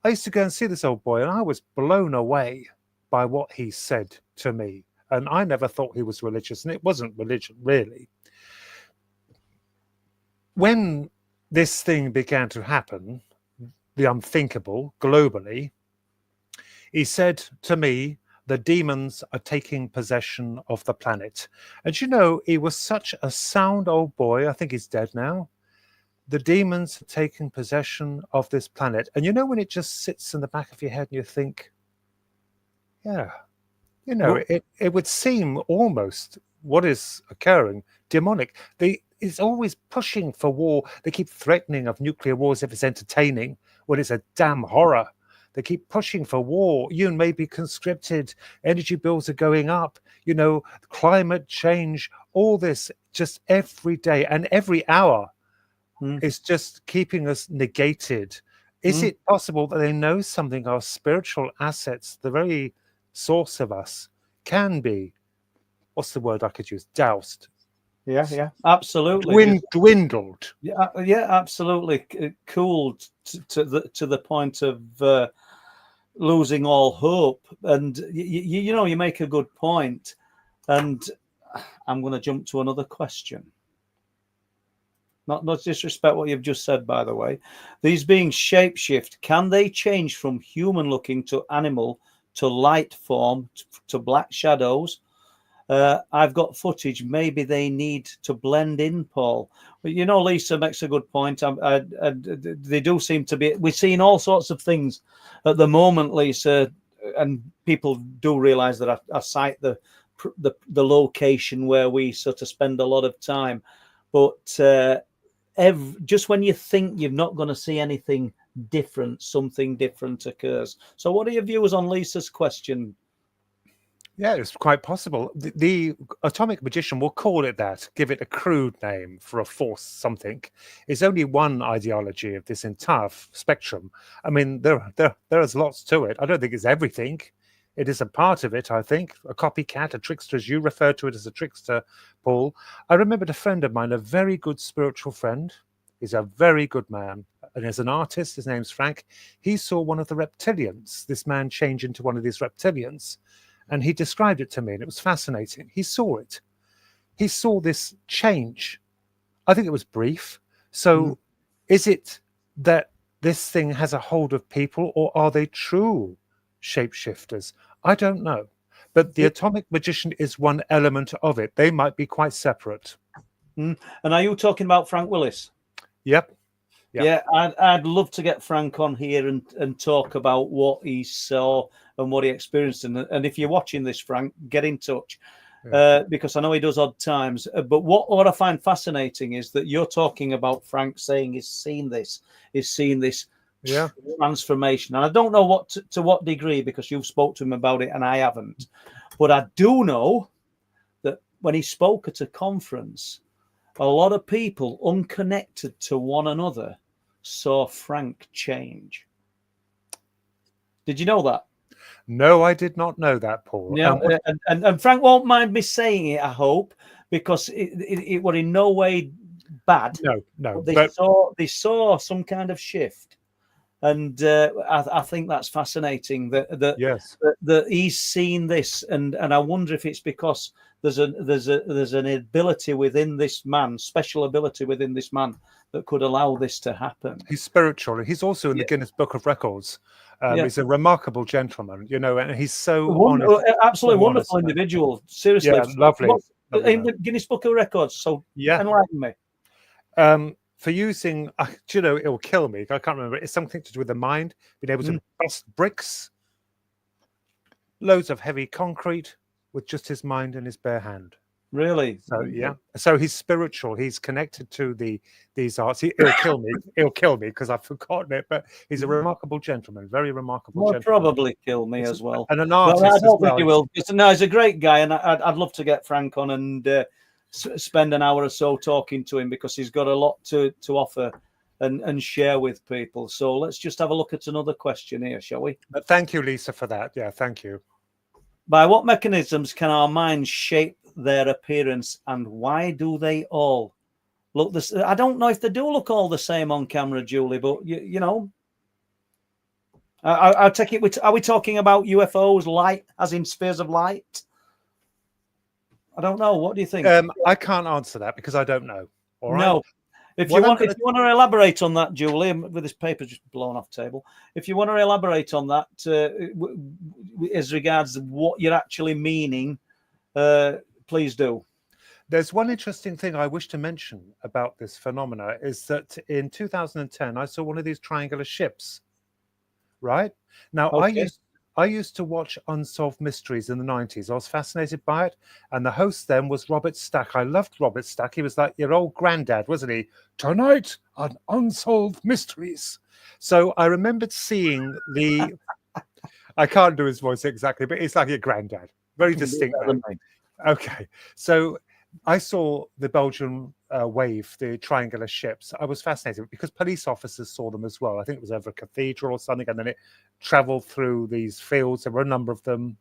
I used to go and see this old boy, and I was blown away by what he said to me. And I never thought he was religious, and it wasn't religion, really. When this thing began to happen, the unthinkable globally, he said to me, the demons are taking possession of the planet. And he was such a sound old boy. I think he's dead now. The demons are taking possession of this planet. And when it just sits in the back of your head and you think, it would seem almost what is occurring demonic. It's always pushing for war. They keep threatening of nuclear wars if it's entertaining, when it's a damn horror. They keep pushing for war. You may be conscripted. Energy bills are going up. Climate change, all this just every day and every hour is just keeping us negated. Is it possible that they know something, our spiritual assets, the very source of us, can be, what's the word I could use, doused? Yeah, absolutely. Dwindled. Yeah, absolutely. Cooled to the point of losing all hope. And you make a good point. And I'm going to jump to another question. Not disrespect what you've just said, by the way. These beings shapeshift. Can they change from human-looking to animal to light form to black shadows? I've got footage. Maybe they need to blend in, Paul. But Lisa makes a good point. They do seem to be. We're seeing all sorts of things at the moment, Lisa, and people do realise that I cite the location where we sort of spend a lot of time, but just when you think you're not going to see anything different, something different occurs. So, what are your views on Lisa's question? Yeah, it's quite possible. The atomic magician will call it that, give it a crude name for a force something. It's only one ideology of this entire spectrum. I mean, there's lots to it. I don't think it's everything. It is a part of it, I think. A copycat, a trickster, as you refer to it as a trickster, Paul. I remembered a friend of mine, a very good spiritual friend. He's a very good man. And as an artist, his name's Frank. He saw one of the reptilians, this man change into one of these reptilians. And he described it to me, and it was fascinating. He saw it. He saw this change. I think it was brief. So is it that this thing has a hold of people, or are they true shapeshifters? I don't know. But the atomic magician is one element of it. They might be quite separate. And are you talking about Frank Willis? Yep. Yeah, I'd love to get Frank on here and talk about what he saw and what he experienced. And if you're watching this, Frank, get in touch, because I know he does odd times. But what I find fascinating is that you're talking about Frank saying he's seen this transformation. And I don't know to what degree, because you've spoke to him about it and I haven't. But I do know that when he spoke at a conference, a lot of people unconnected to one another saw Frank change. Did you know that? No, I did not know that, Paul. Yeah, and Frank won't mind me saying it, I hope, because it were in no way bad. No. They saw some kind of shift, and I think that's fascinating that he's seen this, and I wonder if it's because there's an ability within this man, special ability within this man, that could allow this to happen. He's spiritual. He's also in the Guinness Book of Records. He's a remarkable gentleman, and he's so honest, absolutely wonderful individual. Seriously, lovely. In the Guinness Book of Records. So enlighten me. For using, it will kill me. I can't remember. It's something to do with the mind, being able to bust bricks, loads of heavy concrete with just his mind and his bare hand. Really? So he's spiritual. He's connected to these arts. He'll kill me. He'll kill me because I've forgotten it. But he's a remarkable gentleman, very remarkable. Will probably kill me as well. And an artist. I don't think he will. He's a great guy, and I'd love to get Frank on and spend an hour or so talking to him, because he's got a lot to offer and share with people. So let's just have a look at another question here, shall we? Thank you, Lisa, for that. Yeah, thank you. By what mechanisms can our minds shape their appearance, and why do they all look this? I don't know if they do look all the same on camera, Julie, but I'll take it. Are we talking about UFOs, light, as in spheres of light? I don't know. What do you think? I can't answer that because I don't know. All right. No. If you want to elaborate on that, Julie, with this paper just blown off table, if you want to elaborate on that as regards what you're actually meaning, please do. There's one interesting thing I wish to mention about this phenomena is that in 2010, I saw one of these triangular ships. Right now, I used to watch Unsolved Mysteries in the 90s. I was fascinated by it. And the host then was Robert Stack. I loved Robert Stack. He was like your old granddad, wasn't he? Tonight on Unsolved Mysteries. So I remembered seeing I can't do his voice exactly, but it's like your granddad. Very distinct. Okay. So I saw the Belgian wave, the triangular ships. I was fascinated because police officers saw them as well. I think it was over a cathedral or something, and then it traveled through these fields. There were a number of them.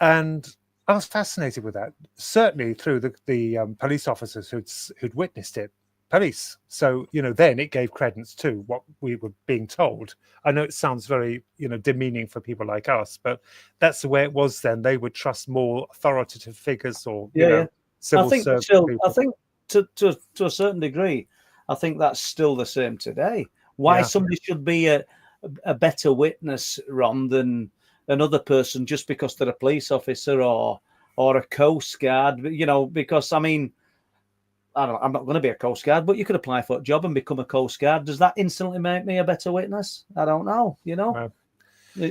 And I was fascinated with that, certainly through the police officers who'd witnessed it. Police. So, then it gave credence to what we were being told. I know it sounds very, demeaning for people like us, but that's the way it was then. They would trust more authoritative figures or, civil service people. I think to a certain degree, I think that's still the same today. Why somebody should be a better witness, Ron, than another person just because they're a police officer or a Coast Guard, because, I mean, I'm not going to be a Coast Guard, but you could apply for a job and become a Coast Guard. Does that instantly make me a better witness? I don't know,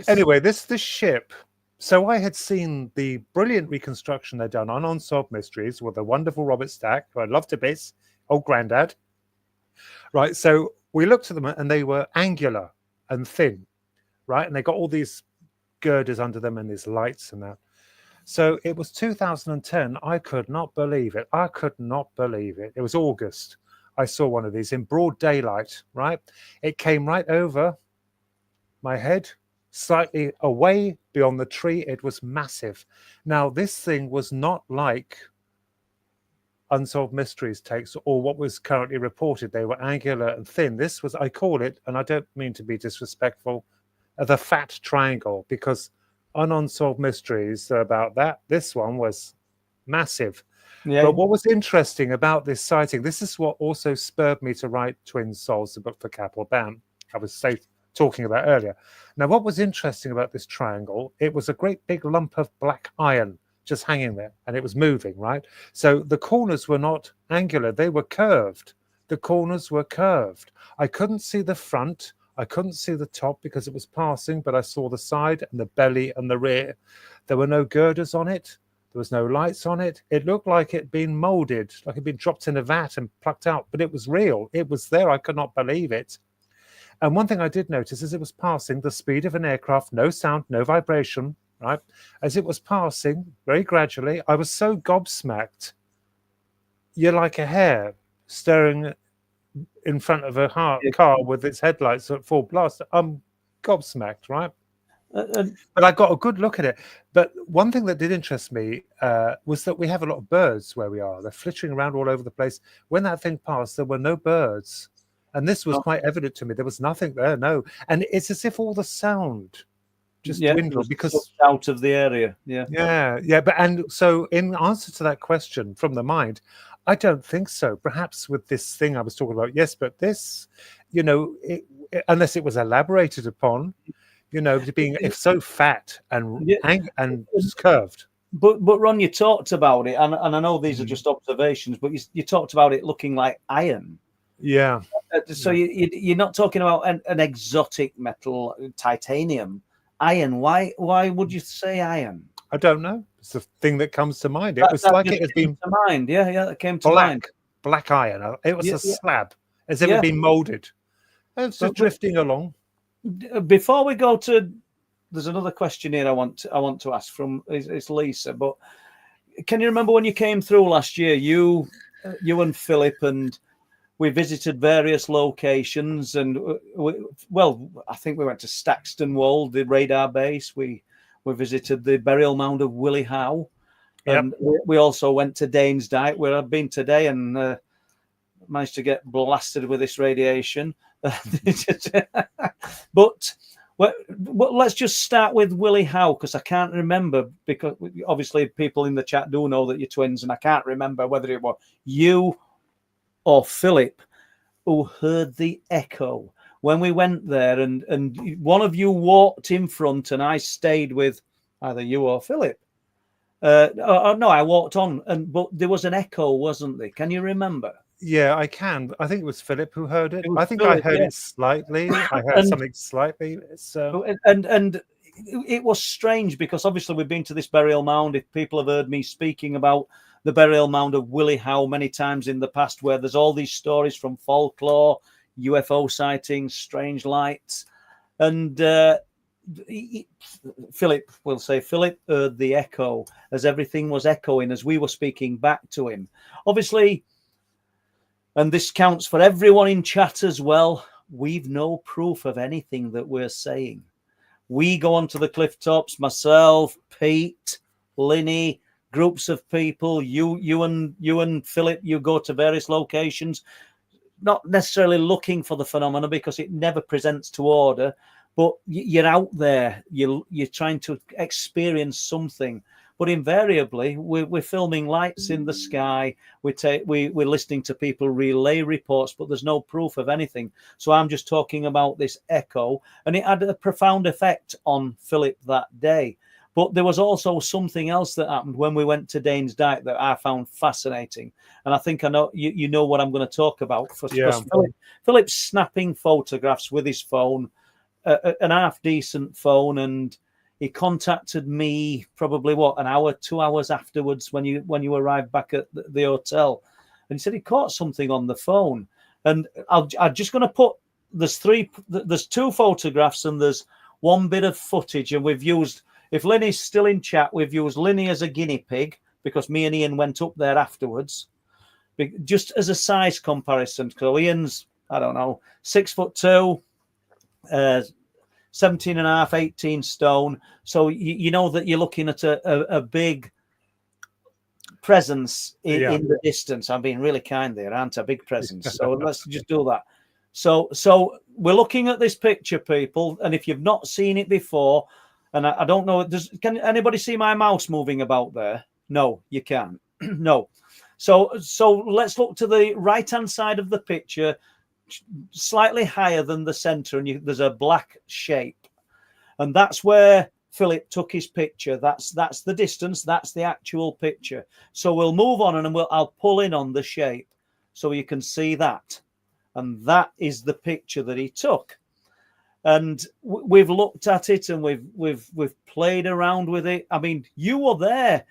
Anyway, this ship. So I had seen the brilliant reconstruction they'd done on Unsolved Mysteries with the wonderful Robert Stack, who I love to bits, old granddad. Right, so we looked at them and they were angular and thin, right? And they got all these girders under them and these lights and that. So it was 2010. I could not believe it. I could not believe it. It was August. I saw one of these in broad daylight, right? It came right over my head, slightly away beyond the tree. It was massive. Now, this thing was not like Unsolved Mysteries takes or what was currently reported. They were angular and thin. This was, I call it, and I don't mean to be disrespectful, the fat triangle, because on Unsolved Mysteries about that, this one was massive. Yeah. But what was interesting about this sighting, this is what also spurred me to write Twin Souls, the book for Capital Bam I was talking about earlier. Now, what was interesting about this triangle, it was a great big lump of black iron just hanging there, and it was moving, right? So the corners were not angular, they were curved. The corners were curved. I couldn't see the front, I couldn't see the top because it was passing, but I saw the side and the belly and the rear. There were no girders on it. There was no lights on it. It looked like it'd been molded, like it'd been dropped in a vat and plucked out, but it was real. It was there. I could not believe it. And one thing I did notice as it was passing, the speed of an aircraft, no sound, no vibration, right? As it was passing very gradually, I was so gobsmacked. You're like a hare staring in front of a car with its headlights at full blast. I'm gobsmacked, right? But I got a good look at it. But one thing that did interest me was that we have a lot of birds where we are. They're flittering around all over the place. When that thing passed, there were no birds. And this was quite evident to me. There was nothing there, no. And it's as if all the sound just dwindled because out of the area. But and so in answer to that question from the mind, I don't think so. Perhaps with this thing I was talking about, yes, but this, unless it was elaborated upon, being if so fat and curved. But Ron, you talked about it, and I know these are just observations, but you talked about it looking like iron. Yeah. So you're not talking about an exotic metal, titanium. Iron. Why would you say iron? I don't know. It's the thing that comes to mind. It was like it had been to mind. Yeah, it came to mind. Black iron. It was a slab, as if it had been molded. It's just drifting along. Before we go to, there's another question here I want to ask from it's Lisa. But can you remember when you came through last year? You and Philip, and we visited various locations, and I think we went to Staxton Wold, the radar base. We visited the burial mound of Willie Howe, and we also went to Danes Dyke, where I've been today, and managed to get blasted with this radiation. But let's just start with Willie Howe, because I can't remember, because obviously people in the chat do know that you're twins, and I can't remember whether it was you or Philip who heard the echo when we went there, and one of you walked in front and I stayed with either you or Philip. No, I walked on, but there was an echo, wasn't there? Can you remember? Yeah, I can. I think it was Philip who heard it. I think Philip, I heard it slightly. I heard something slightly. And it was strange, because obviously we've been to this burial mound. If people have heard me speaking about the burial mound of Willie Howe many times in the past, where there's all these stories from folklore, UFO sightings, strange lights, and Philip will say Philip heard the echo, as everything was echoing as we were speaking back to him. Obviously, and this counts for everyone in chat as well, we've no proof of anything that we're saying. We go onto the cliff tops, myself, Pete, Linny, groups of people. You and Philip, you go to various locations, not necessarily looking for the phenomena because it never presents to order, but you're out there. You're trying to experience something. But invariably, we're filming lights in the sky. We're listening to people relay reports, but there's no proof of anything. So I'm just talking about this echo, and it had a profound effect on Philip that day. But there was also something else that happened when we went to Dane's Dyke that I found fascinating, and I think I know you know what I'm going to talk about. Because Philip's snapping photographs with his phone, an half decent phone, and he contacted me probably an hour, 2 hours afterwards when you arrived back at the hotel, and he said he caught something on the phone. And I'm just going to put there's two photographs and there's one bit of footage, and we've used, if Linny's still in chat, we've used Linny as a guinea pig because me and Ian went up there afterwards, just as a size comparison. So Ian's, I don't know, 6'2". 17 and a half, 18 stone. So you know that you're looking at a big presence in the distance. I'm being really kind there, aren't I? Big presence. So let's just do that. So we're looking at this picture, people, and if you've not seen it before, and I don't know, can anybody see my mouse moving about there? No, you can't. No. So let's look to the right-hand side of the picture, slightly higher than the center, and there's a black shape, and that's where Philip took his picture. That's the distance. That's the actual picture. So we'll move on, and I'll pull in on the shape so you can see that, and that is the picture that he took. And we've looked at it, and we've played around with it. I mean, you were there,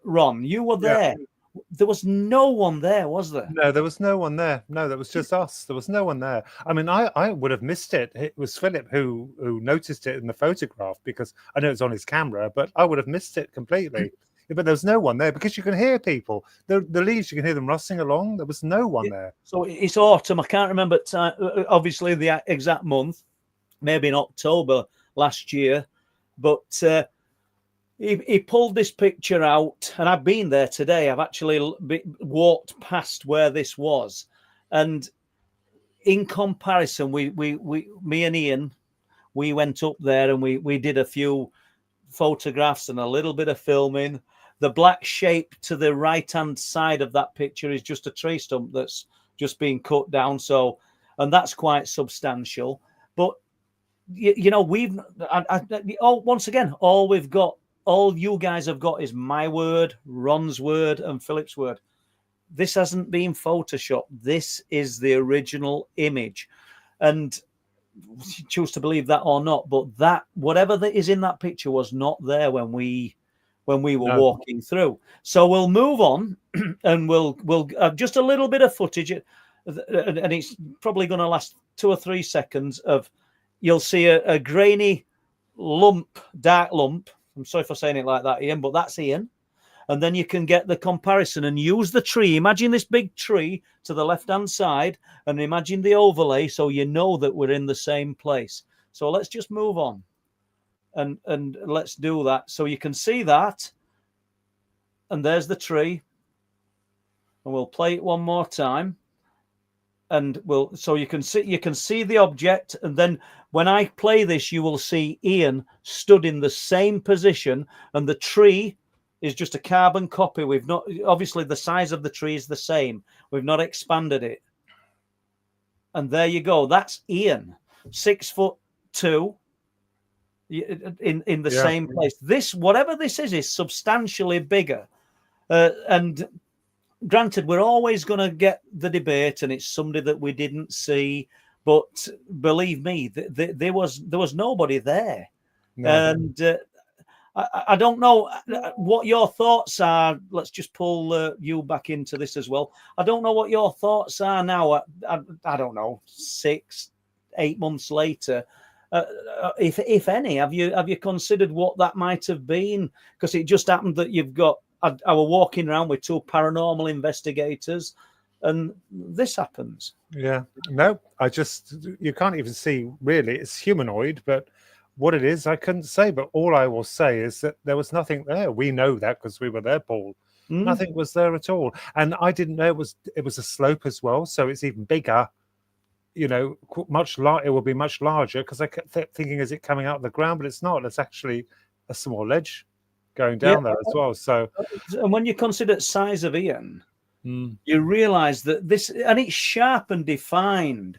Ron. You were there. Yeah. There was no one there, was there? No, there was no one there. No, that was just us. There was no one there. I mean, I would have missed it. It was Philip who noticed it in the photograph, because I know it's on his camera, but I would have missed it completely. But there was no one there, because you can hear people. The leaves, you can hear them rustling along. There was no one there. So it's autumn. I can't remember time, obviously the exact month, maybe in October last year, but he pulled this picture out, and I've been there today. I've actually walked past where this was, and in comparison, me and Ian, we went up there and we did a few photographs and a little bit of filming. The black shape to the right-hand side of that picture is just a tree stump that's just been cut down. So, and that's quite substantial. But you know, once again, all you guys have got is my word, Ron's word, and Philip's word. This hasn't been photoshopped. This is the original image. And you choose to believe that or not, but that, whatever that is in that picture, was not there when we were walking through. So we'll move on, and we'll just a little bit of footage, and it's probably going to last 2 or 3 seconds of, you'll see a grainy lump, dark lump. I'm sorry for saying it like that, Ian, but that's Ian. And then you can get the comparison and use the tree. Imagine this big tree to the left-hand side, and imagine the overlay, so you know that we're in the same place. So let's just move on, and let's do that. So you can see that, and there's the tree. And we'll play it one more time. And so you can see the object, and then when I play this, you will see Ian stood in the same position, and the tree is just a carbon copy. We've not, obviously the size of the tree is the same. We've not expanded it. And there you go. That's Ian, 6'2", in the same place. This, whatever this is substantially bigger, and granted, we're always going to get the debate, and it's somebody that we didn't see. But believe me, there was nobody there. No. And I don't know what your thoughts are. Let's just pull you back into this as well. I don't know what your thoughts are now. I don't know, 6, 8 months later. If any, have you considered what that might have been? Because it just happened that you've got. I were walking around with 2 paranormal investigators, and this happens. Yeah, no, you can't even see really. It's humanoid, but what it is, I couldn't say. But all I will say is that there was nothing there. We know that because we were there, Paul. Nothing was there at all, and I didn't know it was a slope as well, so it's even bigger. You know, it will be much larger because I kept thinking, is it coming out of the ground? But it's not. It's actually a small ledge going down there as well. So, and when you consider the size of Ian, you realise that this, and it's sharp and defined,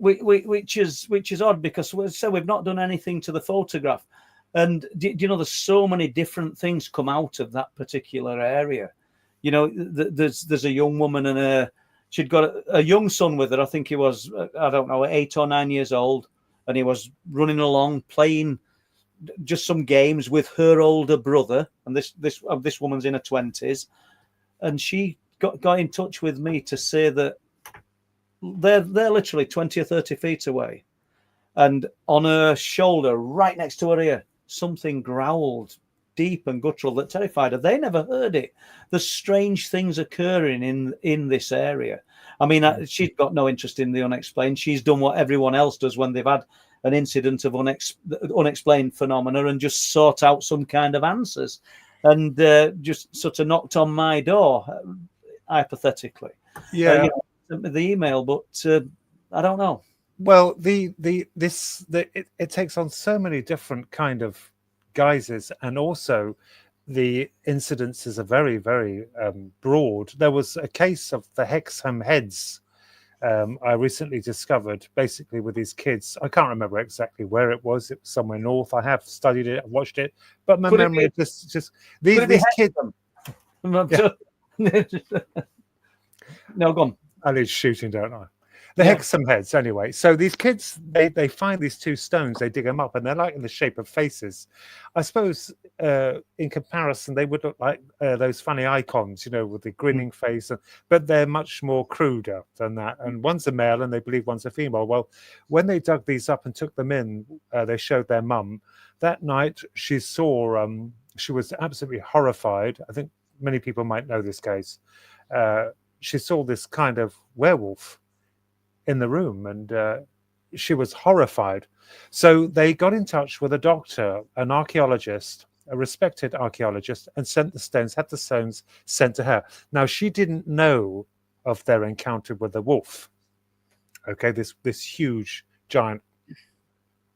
which is odd because we've not done anything to the photograph. And do you know, there's so many different things come out of that particular area. You know, there's a young woman and she'd got a young son with her. I think he was, I don't know, 8 or 9 years old. And he was running along playing just some games with her older brother. And this woman's in her 20s. And she got in touch with me to say that they're literally 20 or 30 feet away. And on her shoulder, right next to her ear, something growled deep and guttural that terrified her. They never heard it. There's strange things occurring in this area. I mean, she's got no interest in the unexplained. She's done what everyone else does when they've had an incident of unexplained phenomena and just sought out some kind of answers, and just sort of knocked on my door, hypothetically. Yeah, sent me the email, but I don't know. Well, it takes on so many different kind of guises, and also the incidences are very, very broad. There was a case of the Hexham heads I recently discovered, basically with these kids. I can't remember exactly where it was. It was somewhere north. I have studied it, I've watched it, but my memory just these kids. No, go on. I need shooting, don't I? The Hexham heads, anyway. So these kids, they find these two stones, they dig them up, and they're like in the shape of faces. I suppose in comparison, they would look like those funny icons, you know, with the grinning face, but they're much more cruder than that. And one's a male, and they believe one's a female. Well, when they dug these up and took them in, they showed their mum. That night, she saw, she was absolutely horrified. I think many people might know this case. She saw this kind of werewolf in the room, and she was horrified. So they got in touch with a doctor, an archaeologist, a respected archaeologist, and had the stones sent to her. Now, she didn't know of their encounter with the wolf. Okay, this huge giant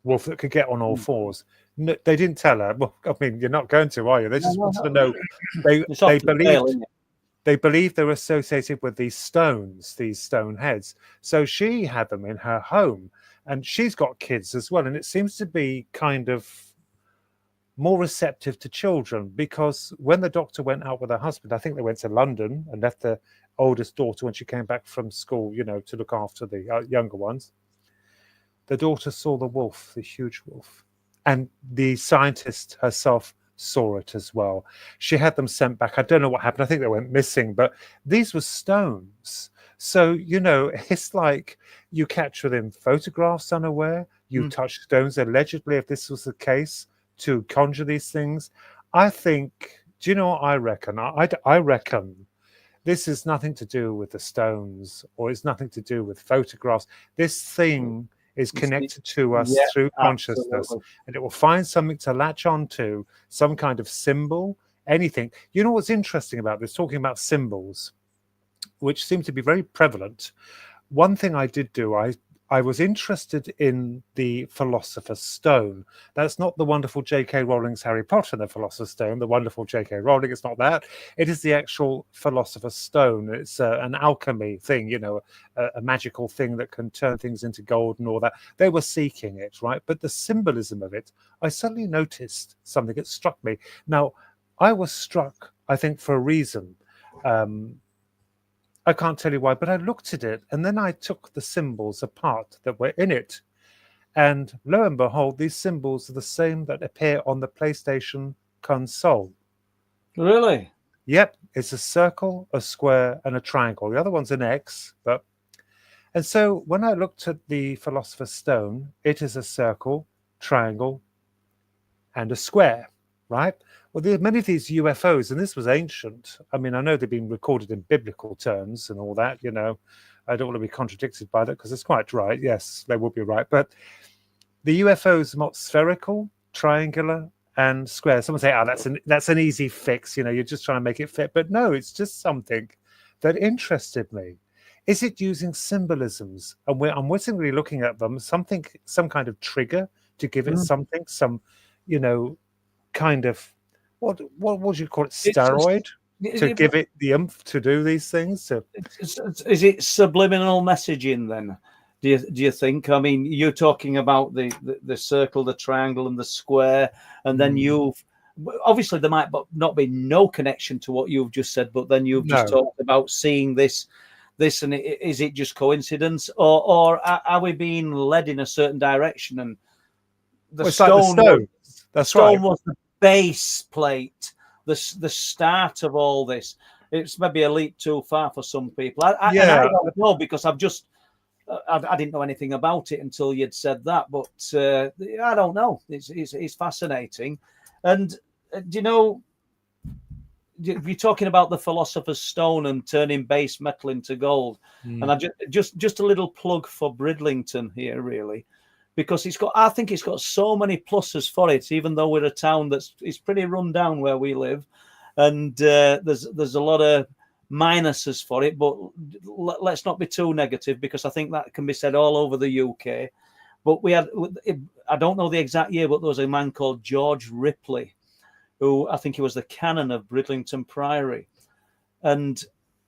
wolf that could get on all fours. No, they didn't tell her. Well, I mean, you're not going to, are you? They just wanted to know. They believed they were associated with these stones, these stone heads. So she had them in her home, and she's got kids as well. And it seems to be kind of more receptive to children, because when the doctor went out with her husband, I think they went to London and left the oldest daughter when she came back from school, you know, to look after the younger ones. The daughter saw the wolf, the huge wolf, and the scientist herself saw it as well. She had them sent back. I don't know what happened. I think they went missing, but these were stones. So, you know, it's like you capture them photographs unaware. You touch stones, allegedly, if this was the case, to conjure these things. I think, do you know what I reckon? I reckon this is nothing to do with the stones, or it's nothing to do with photographs. This thing is connected to us through consciousness, absolutely. And it will find something to latch onto, some kind of symbol, anything. You know what's interesting about this, talking about symbols, which seem to be very prevalent. One thing I did do, I was interested in the Philosopher's Stone. That's not the wonderful J.K. Rowling's Harry Potter and the Philosopher's Stone, the wonderful J.K. Rowling. It's not that. It is the actual Philosopher's Stone. It's an alchemy thing, you know, a magical thing that can turn things into gold and all that. They were seeking it, right? But the symbolism of it, I suddenly noticed something that struck me. Now, I was struck, I think, for a reason. I can't tell you why, but I looked at it, and then I took the symbols apart that were in it. And lo and behold, these symbols are the same that appear on the PlayStation console. Really? Yep. It's a circle, a square, and a triangle. The other one's an X. And so when I looked at the Philosopher's Stone, it is a circle, triangle, and a square, right? Well, there are many of these UFOs, and this was ancient. I mean, I know they've been recorded in biblical terms and all that, you know. I don't want to be contradicted by that because it's quite right. Yes, they would be right. But the UFOs are not spherical, triangular, and square. Someone say, "Oh, that's an easy fix." You know, you're just trying to make it fit. But no, it's just something that interested me. Is it using symbolisms? And I'm wittingly looking at them. Some kind of trigger to give it something. Some, you know, kind of what would you call it? Steroid to give it the oomph to do these things. So, is it subliminal messaging then? Do you think? I mean, you're talking about the circle, the triangle, and the square, and then you've obviously there might not be no connection to what you've just said, but then you've just talked about seeing this, and is it just coincidence, or are we being led in a certain direction? And the stone was the base plate, the start of all this. It's maybe a leap too far for some people. I don't know, because I didn't know anything about it until you'd said that, but I don't know. It's fascinating. And you know, you're talking about the philosopher's stone and turning base metal into gold, and I just a little plug for Bridlington here, really, because I think it's got so many pluses for it, even though we're a town it's pretty run down where we live, and there's a lot of minuses for it, but let's not be too negative, because I think that can be said all over the UK. But we had, I don't know the exact year, but there was a man called George Ripley, who I think he was the canon of Bridlington Priory, and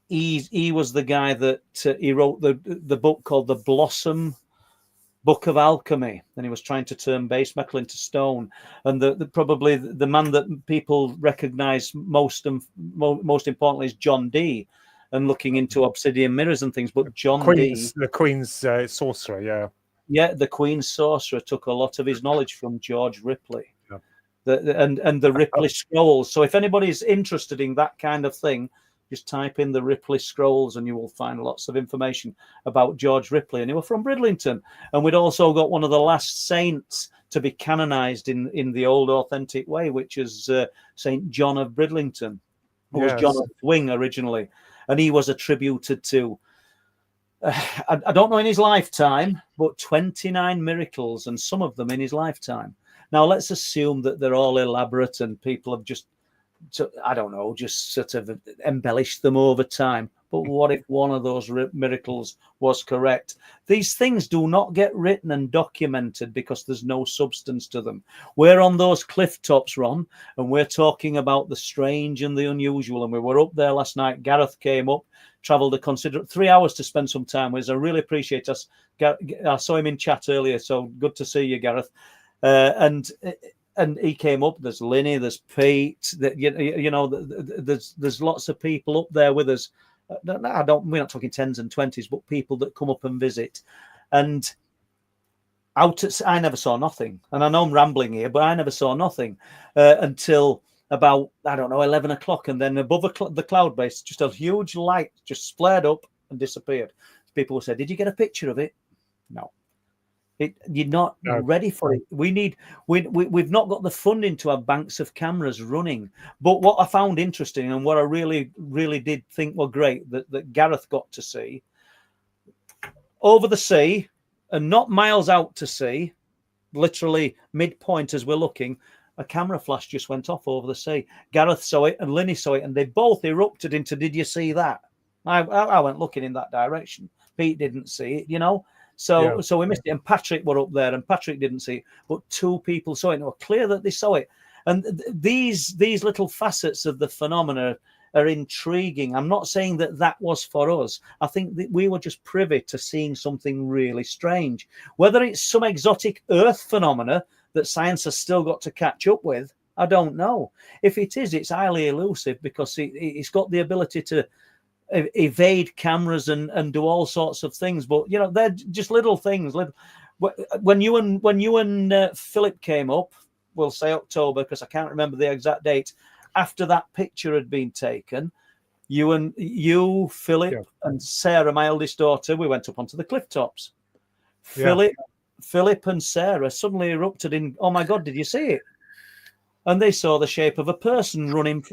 he was the guy that he wrote the book called The Blossom Book of Alchemy, and he was trying to turn base metal into stone. And probably the man that people recognise most importantly is John Dee, and looking into obsidian mirrors and things. But the Queen's sorcerer, the Queen's sorcerer took a lot of his knowledge from George Ripley, and the Ripley scrolls. So if anybody's interested in that kind of thing, just type in the Ripley scrolls and you will find lots of information about George Ripley. And he was from Bridlington. And we'd also got one of the last saints to be canonized in the old authentic way, which is St. John of Bridlington, who was John of Swing originally. And he was attributed to, I don't know in his lifetime, but 29 miracles, and some of them in his lifetime. Now, let's assume that they're all elaborate and people have just, I don't know, just sort of embellished them over time. But what if one of those miracles was correct? These things do not get written and documented because there's no substance to them. We're on those cliff tops, Ron, and we're talking about the strange and the unusual. And we were up there last night. Gareth came up, travelled a considerable 3 hours to spend some time with us. I really appreciate us. I saw him in chat earlier, so good to see you, Gareth. And he came up. There's Linny, there's Pete. There's lots of people up there with us. We're not talking 10s and 20s, but people that come up and visit. And I never saw nothing. And I know I'm rambling here, but I never saw nothing until about 11 o'clock. And then above the cloud base, just a huge light just flared up and disappeared. People said, "Did you get a picture of it?" No. You're not ready for it. We've not got the funding to have banks of cameras running. But what I found interesting, and what I really, really did think were great, that Gareth got to see, over the sea, and not miles out to sea, literally midpoint as we're looking, a camera flash just went off over the sea. Gareth saw it and Linny saw it, and they both erupted into, "Did you see that?" I went looking in that direction. Pete didn't see it, So we missed it. And Patrick were up there, and Patrick didn't see it, but two people saw it. And it was clear that they saw it. And these little facets of the phenomena are intriguing. I'm not saying that was for us. I think that we were just privy to seeing something really strange. Whether it's some exotic Earth phenomena that science has still got to catch up with, I don't know. If it is, it's highly elusive, because it's got the ability to evade cameras and do all sorts of things. But they're just little things. When you and Philip came up, we'll say October, because I can't remember the exact date, after that picture had been taken, Philip and Sarah, my eldest daughter, we went up onto the cliff tops. Philip and Sarah suddenly erupted in, "Oh my God, did you see it?" And they saw the shape of a person running,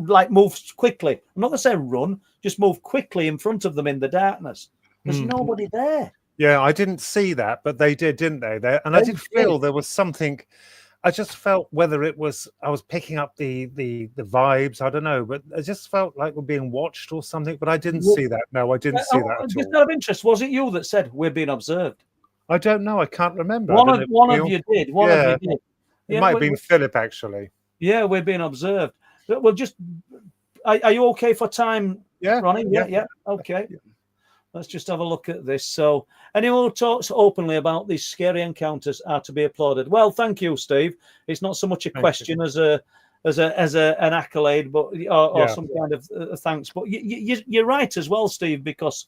like move quickly. I'm not going to say run, just move quickly in front of them in the darkness. There's nobody there. Yeah, I didn't see that, but they did, didn't they? And I They did did. feel there was something. I just felt whether it was I was picking up the vibes. I don't know, but I just felt like we're being watched or something. But I didn't Well, see that. No, I didn't see that at just all. out of interest, was it you that said we're being observed? I don't know. I can't remember. I don't know if One of we you did. One of yeah, you did. it Yeah, might have been Philip actually. yeah, we're being observed. Well, just are you okay for time, Yeah, Ronnie? Yeah. Okay. Let's just have a look at this. So, anyone who talks openly about these scary encounters are to be applauded. Well, thank you, Steve. It's not so much a question as an accolade, but or some kind of thanks. But you're right as well, Steve, because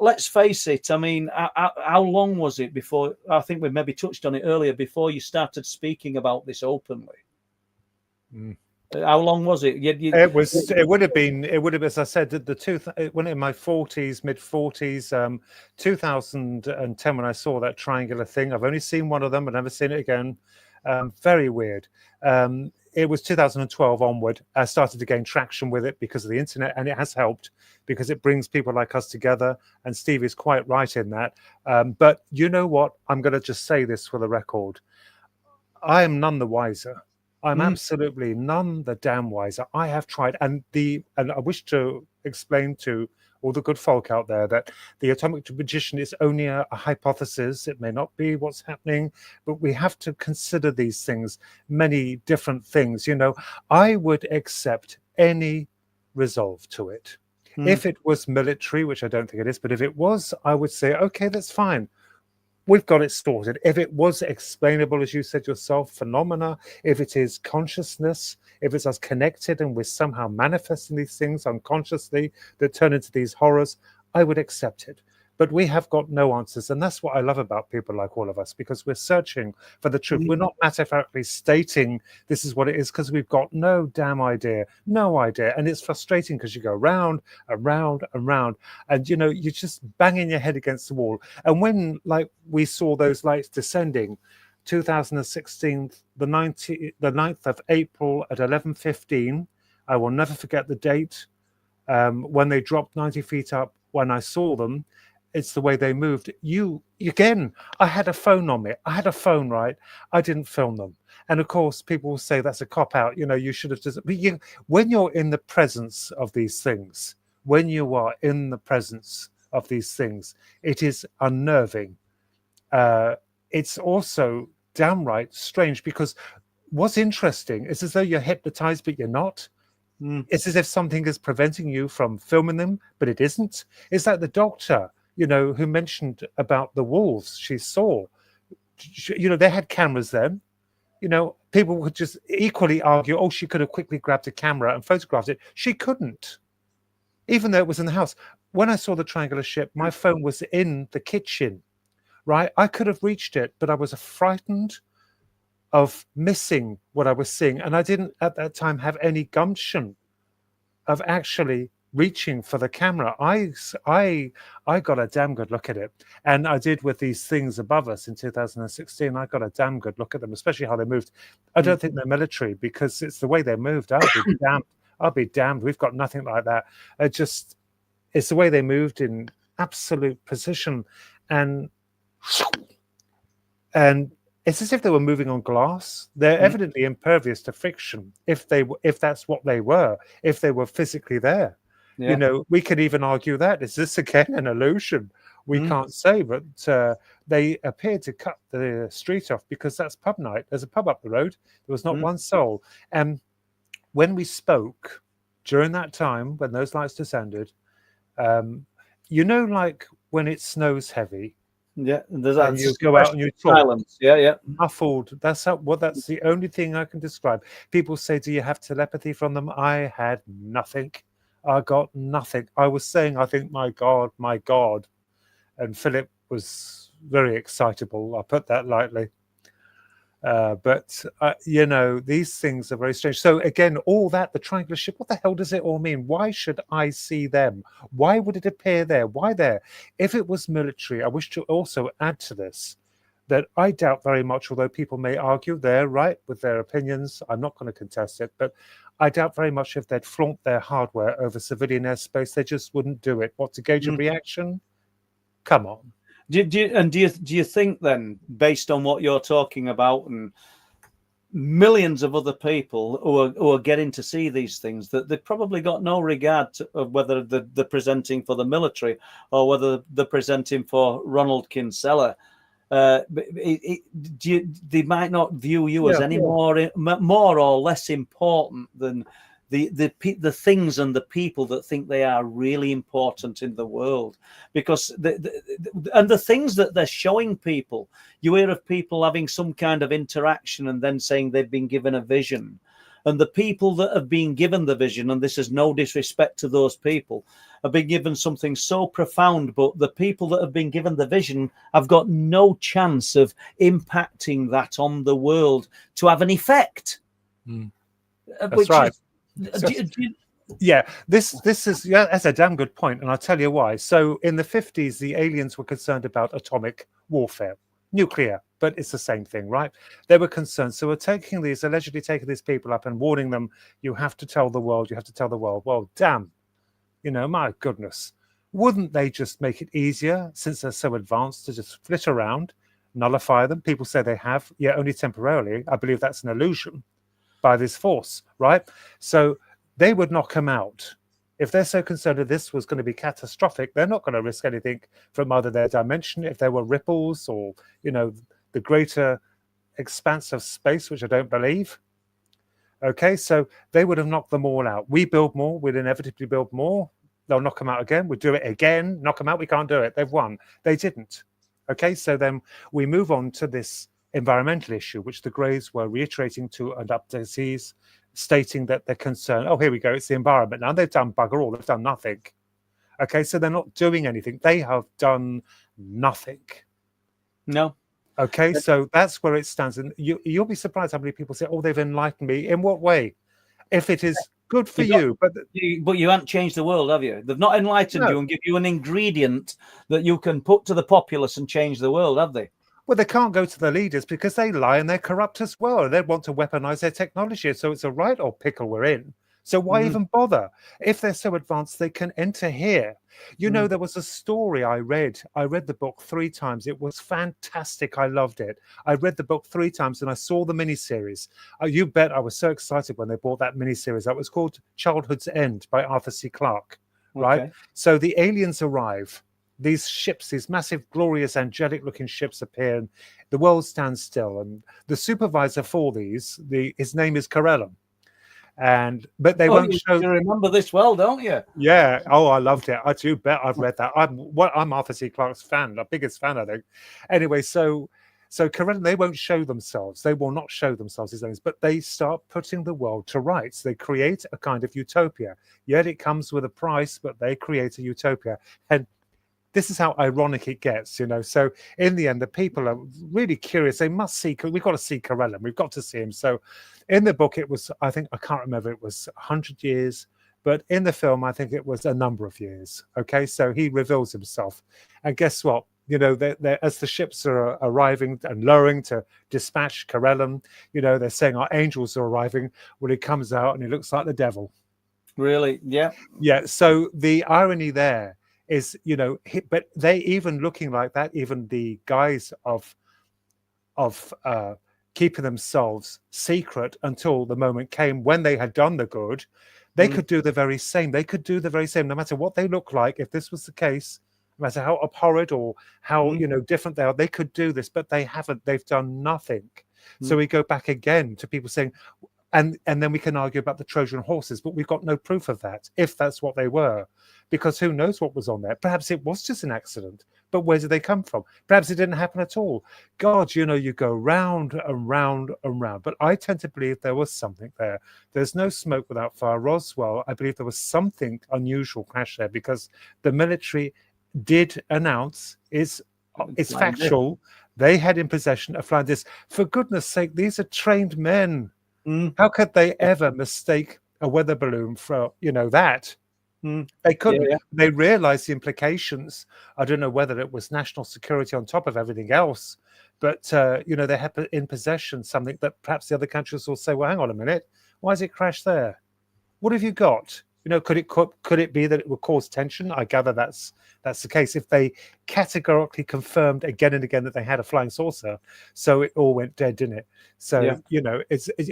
let's face it. I mean, how long was it before? I think we maybe touched on it earlier before you started speaking about this openly. How long was it? It was. It would have been. It would have, as I said, when in my 40s, mid 40s, 2010, when I saw that triangular thing. I've only seen one of them. I've never seen it again. Very weird. It was 2012 onward. I started to gain traction with it because of the internet, and it has helped because it brings people like us together. And Steve is quite right in that. But you know what? I'm going to just say this for the record. I am none the wiser. I'm absolutely none the damn wiser. I have tried, and I wish to explain to all the good folk out there that the atomic magician is only a hypothesis. It may not be what's happening, but we have to consider these things, many different things. You know, I would accept any resolve to it. If it was military, which I don't think it is, but if it was, I would say, okay, that's fine. We've got it sorted. If it was explainable, as you said yourself, phenomena, if it is consciousness, if it's us connected and we're somehow manifesting these things unconsciously that turn into these horrors, I would accept it. But we have got no answers. And that's what I love about people like all of us, because we're searching for the truth. We're not matter of factly stating this is what it is because we've got no damn idea, no idea. And it's frustrating because you go round, around, around, and, you know, you're just banging your head against the wall. And when, like, we saw those lights descending, 2016, the 9th of April at 11:15, I will never forget the date, when they dropped 90 feet up, when I saw them. It's the way they moved. I had a phone on me. I had a phone, right? I didn't film them. And of course, people will say that's a cop out. You know, you should have just. But when you're in the presence of these things, it is unnerving. It's also downright strange because what's interesting is as though you're hypnotized, but you're not. It's as if something is preventing you from filming them, but it isn't. It's like the doctor, you know, who mentioned about the wolves she saw. You know, they had cameras then. You know, people would just equally argue, oh, she could have quickly grabbed a camera and photographed it. She couldn't, even though it was in the house. When I saw the triangular ship, my phone was in the kitchen, right? I could have reached it, but I was frightened of missing what I was seeing. And I didn't at that time have any gumption of actually reaching for the camera. I got a damn good look at it. And I did with these things above us in 2016. I got a damn good look at them, especially how they moved. I don't think they're military because it's the way they moved. I'll be damned. We've got nothing like that. It's the way they moved in absolute precision. And it's as if they were moving on glass. They're evidently impervious to friction. If that's what they were, if they were physically there, you know, we could even argue that is this again an illusion? We can't say, but they appeared to cut the street off because that's pub night. There's a pub up the road. There was not one soul. And when we spoke during that time, when those lights descended, you know, like when it snows heavy. Yeah, there's and you go out and you talk. Silence. Yeah. Muffled. That's the only thing I can describe. People say, do you have telepathy from them? I had nothing. I got nothing. I was saying, I think, my God. And Philip was very excitable. I put that lightly. But you know, these things are very strange. So again, all that, the triangular ship, what the hell does it all mean? Why should I see them? Why would it appear there? Why there? If it was military, I wish to also add to this that I doubt very much, although people may argue they're right with their opinions, I'm not going to contest it, but I doubt very much if they'd flaunt their hardware over civilian airspace, they just wouldn't do it. What, to gauge a reaction? Come on. Do you think then, based on what you're talking about, and millions of other people who are getting to see these things, that they've probably got no regard of whether they're presenting for the military or whether they're presenting for Ronald Kinsella? They might not view you as any more or less important than the things and the people that think they are really important in the world, because the things that they're showing people, you hear of people having some kind of interaction and then saying they've been given a vision, and the people that have been given the vision, and this is no disrespect to those people, have been given something so profound, but the people that have been given the vision have got no chance of impacting that on the world to have an effect. That's right. Yeah, this is that's a damn good point, and I'll tell you why. So in the 50s, the aliens were concerned about atomic warfare, nuclear, but it's the same thing, right? They were concerned. So we're allegedly taking these people up and warning them, you have to tell the world, you have to tell the world. Well, damn, my goodness. Wouldn't they just make it easier, since they're so advanced, to just flit around, nullify them? People say they have, only temporarily. I believe that's an illusion by this force, right? So they would knock them out. If they're so concerned that this was going to be catastrophic, they're not going to risk anything from either their dimension, if there were ripples, or, the greater expanse of space, which I don't believe. Okay, so they would have knocked them all out. We build more, we'd inevitably build more. They'll knock them out again. We'll do it again, knock them out. We can't do it. They've won. They didn't. Okay, so then we move on to this environmental issue, which the Greys were reiterating to adaptees, stating that they're concerned. Oh, here we go. It's the environment. Now they've done bugger all. They've done nothing. Okay, so they're not doing anything. They have done nothing. No. Okay, so that's where it stands. And you'll be surprised how many people say, oh, they've enlightened me. In what way? If it is good for you. But you haven't changed the world, have you? They've not enlightened you and give you an ingredient that you can put to the populace and change the world, have they? Well, they can't go to the leaders because they lie and they're corrupt as well. They want to weaponize their technology. So it's a right old pickle we're in. So why even bother? If they're so advanced, they can enter here. There was a story I read. I read the book 3 times. It was fantastic. I loved it. I read the book 3 times and I saw the miniseries. You bet I was so excited when they bought that miniseries. That was called Childhood's End by Arthur C. Clarke. Right? Okay. So the aliens arrive. These ships, these massive, glorious, angelic-looking ships appear, and the world stands still. And the supervisor for these, his name is Corellum. But they won't show. You remember this well, don't you? Yeah. Oh, I loved it. I do bet I've read that. I'm Arthur C. Clarke's fan, the biggest fan, I think. Anyway, so Corellum, they won't show themselves. They will not show themselves as aliens, but they start putting the world to rights. They create a kind of utopia. Yet it comes with a price, but they create a utopia. And this is how ironic it gets, So in the end, the people are really curious. They must see. We've got to see Corellum. We've got to see him. So in the book, it was, I can't remember, it was 100 years. But in the film, I think it was a number of years. Okay, so he reveals himself. And guess what? As the ships are arriving and lowering to dispatch Corellum, they're saying our angels are arriving. Well, he comes out and he looks like the devil. Really? Yeah. Yeah. So the irony there is, but they even looking like that, even the guys of keeping themselves secret until the moment came when they had done the good, they could do the very same. They could do the very same, no matter what they look like. If this was the case, no matter how abhorrent or how different they are, they could do this, but they haven't. They've done nothing. So we go back again to people saying, and then we can argue about the Trojan horses, but we've got no proof of that, if that's what they were, because who knows what was on there. Perhaps it was just an accident, but where did they come from? Perhaps it didn't happen at all. God, you go round and round and round. But I tend to believe there was something there. There's no smoke without fire. Roswell, I believe there was something unusual crash there, because the military did announce, it's factual, they had in possession a flying disc. For goodness sake, these are trained men. How could they ever mistake a weather balloon for that? They couldn't. Yeah. They realized the implications. I don't know whether it was national security on top of everything else, but they had in possession something that perhaps the other countries will say, well, hang on a minute, why has it crashed there? What have you got? Could it be that it would cause tension? I gather that's the case. If they categorically confirmed again and again that they had a flying saucer, so it all went dead, didn't it? So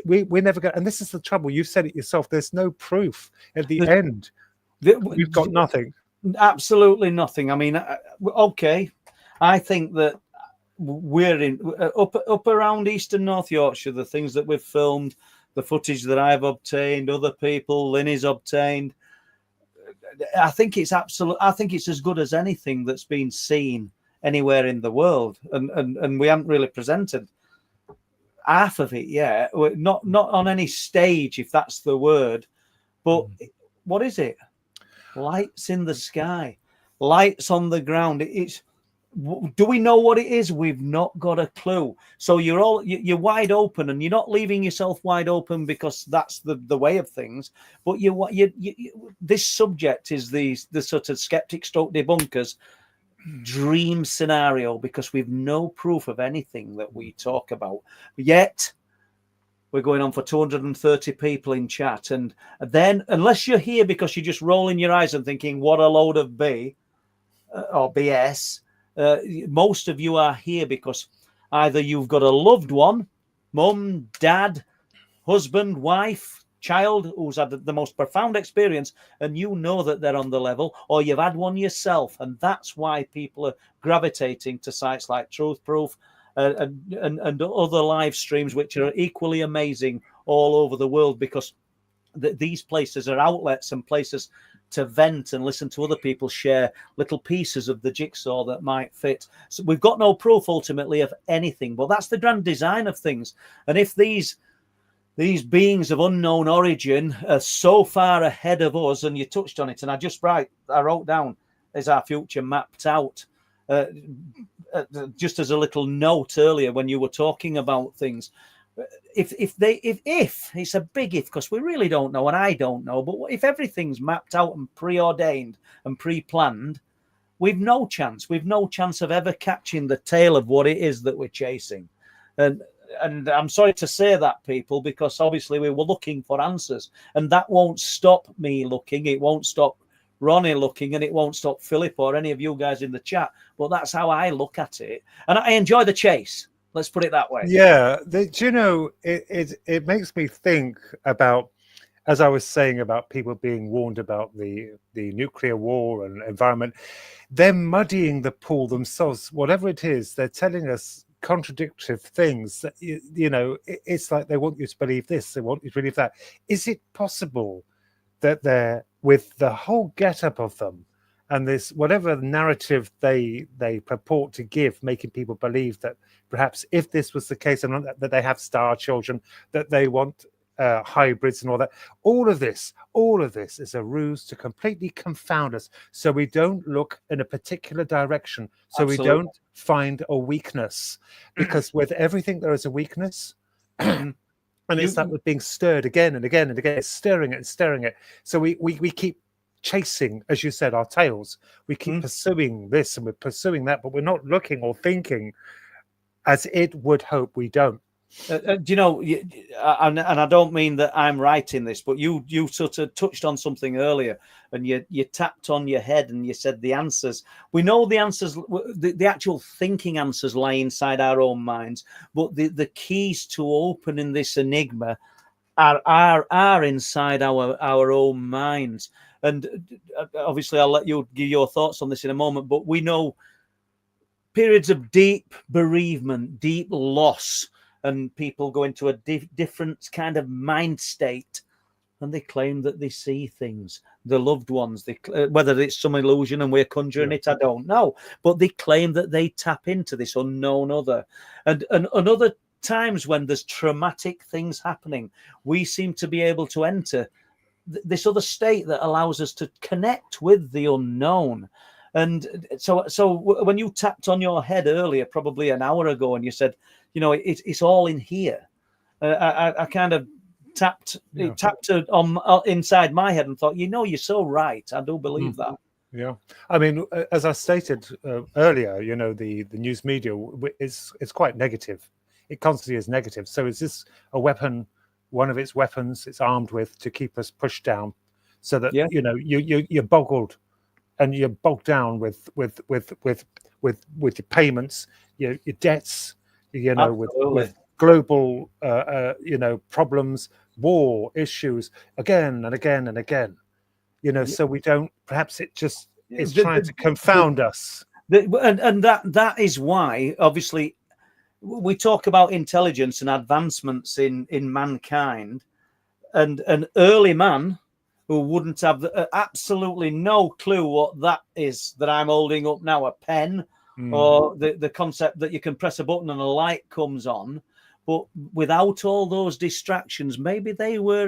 we're never going. And this is the trouble. You said it yourself. There's no proof at the end. We've got nothing. Absolutely nothing. I mean, okay, I think that we're in up around East and North Yorkshire. The things that we've filmed, the footage that I've obtained, other people, Linny's obtained. I think it's absolute. I think it's as good as anything that's been seen anywhere in the world, and we haven't really presented half of it yet. We're not on any stage, if that's the word. But what is it? Lights in the sky, lights on the ground. Do we know what it is? We've not got a clue. So you're wide open, and you're not leaving yourself wide open because that's the way of things. But this subject is the sort of skeptic stroke debunkers dream scenario, because we've no proof of anything that we talk about. Yet we're going on for 230 people in chat, and then unless you're here because you're just rolling your eyes and thinking what a load of B or BS. Most of you are here because either you've got a loved one, mum, dad, husband, wife, child who's had the most profound experience, and you know that they're on the level, or you've had one yourself, and that's why people are gravitating to sites like Truth Proof and other live streams, which are equally amazing all over the world, because these places are outlets and places to vent and listen to other people share little pieces of the jigsaw that might fit. So we've got no proof ultimately of anything, but that's the grand design of things. And if these beings of unknown origin are so far ahead of us, and you touched on it, and I wrote down, is our future mapped out? Just as a little note earlier when you were talking about things, if it's a big if, because we really don't know, and I don't know, but if everything's mapped out and preordained and pre-planned, we've no chance of ever catching the tail of what it is that we're chasing. And I'm sorry to say that, people, because obviously we were looking for answers, and that won't stop me looking, it won't stop Ronnie looking, and it won't stop Philip or any of you guys in the chat. But that's how I look at it, and I enjoy the chase. Let's put it that way. Yeah, it makes me think about, as I was saying, about people being warned about the nuclear war and environment. They're muddying the pool themselves. Whatever it is, they're telling us contradictory things. It's like they want you to believe this, they want you to believe that. Is it possible that they're, with the whole get-up of them and this whatever narrative they purport to give, making people believe that perhaps if this was the case, and that they have star children, that they want hybrids and all of this is a ruse to completely confound us, so we don't look in a particular direction, so Absolutely. We don't find a weakness, because with everything there is a weakness. And it's like we're being stirred again and again and again. It's stirring it. So we keep chasing, as you said, our tails. We keep pursuing this and we're pursuing that, but we're not looking or thinking as it would hope we don't. Do you know, and I don't mean that I'm right in this, but you sort of touched on something earlier, and you tapped on your head and you said the answers. We know the answers, the actual thinking answers lie inside our own minds, but the keys to opening this enigma are inside our own minds. And obviously I'll let you give your thoughts on this in a moment, but we know periods of deep bereavement, deep loss, and people go into a different kind of mind state, and they claim that they see things, the loved ones. Whether it's some illusion and we're conjuring it, I don't know. But they claim that they tap into this unknown other. And other times when there's traumatic things happening, we seem to be able to enter this other state that allows us to connect with the unknown. And so when you tapped on your head earlier, probably an hour ago, and you said, it's all in here. I kind of tapped on inside my head and thought, you're so right. I do believe that. Yeah, I mean, as I stated earlier, the news media is quite negative. It constantly is negative. So is this a weapon? One of its weapons it's armed with to keep us pushed down. so that Yeah. you're boggled and you're bogged down with your payments, your debts, Absolutely. with global problems, war issues again and again and again. So we don't. Perhaps it just is trying to confound us. And that is why, obviously, we talk about intelligence and advancements in mankind, and an early man who wouldn't have absolutely no clue what that is that I'm holding up now, a pen, or the concept that you can press a button and a light comes on. But without all those distractions, maybe they were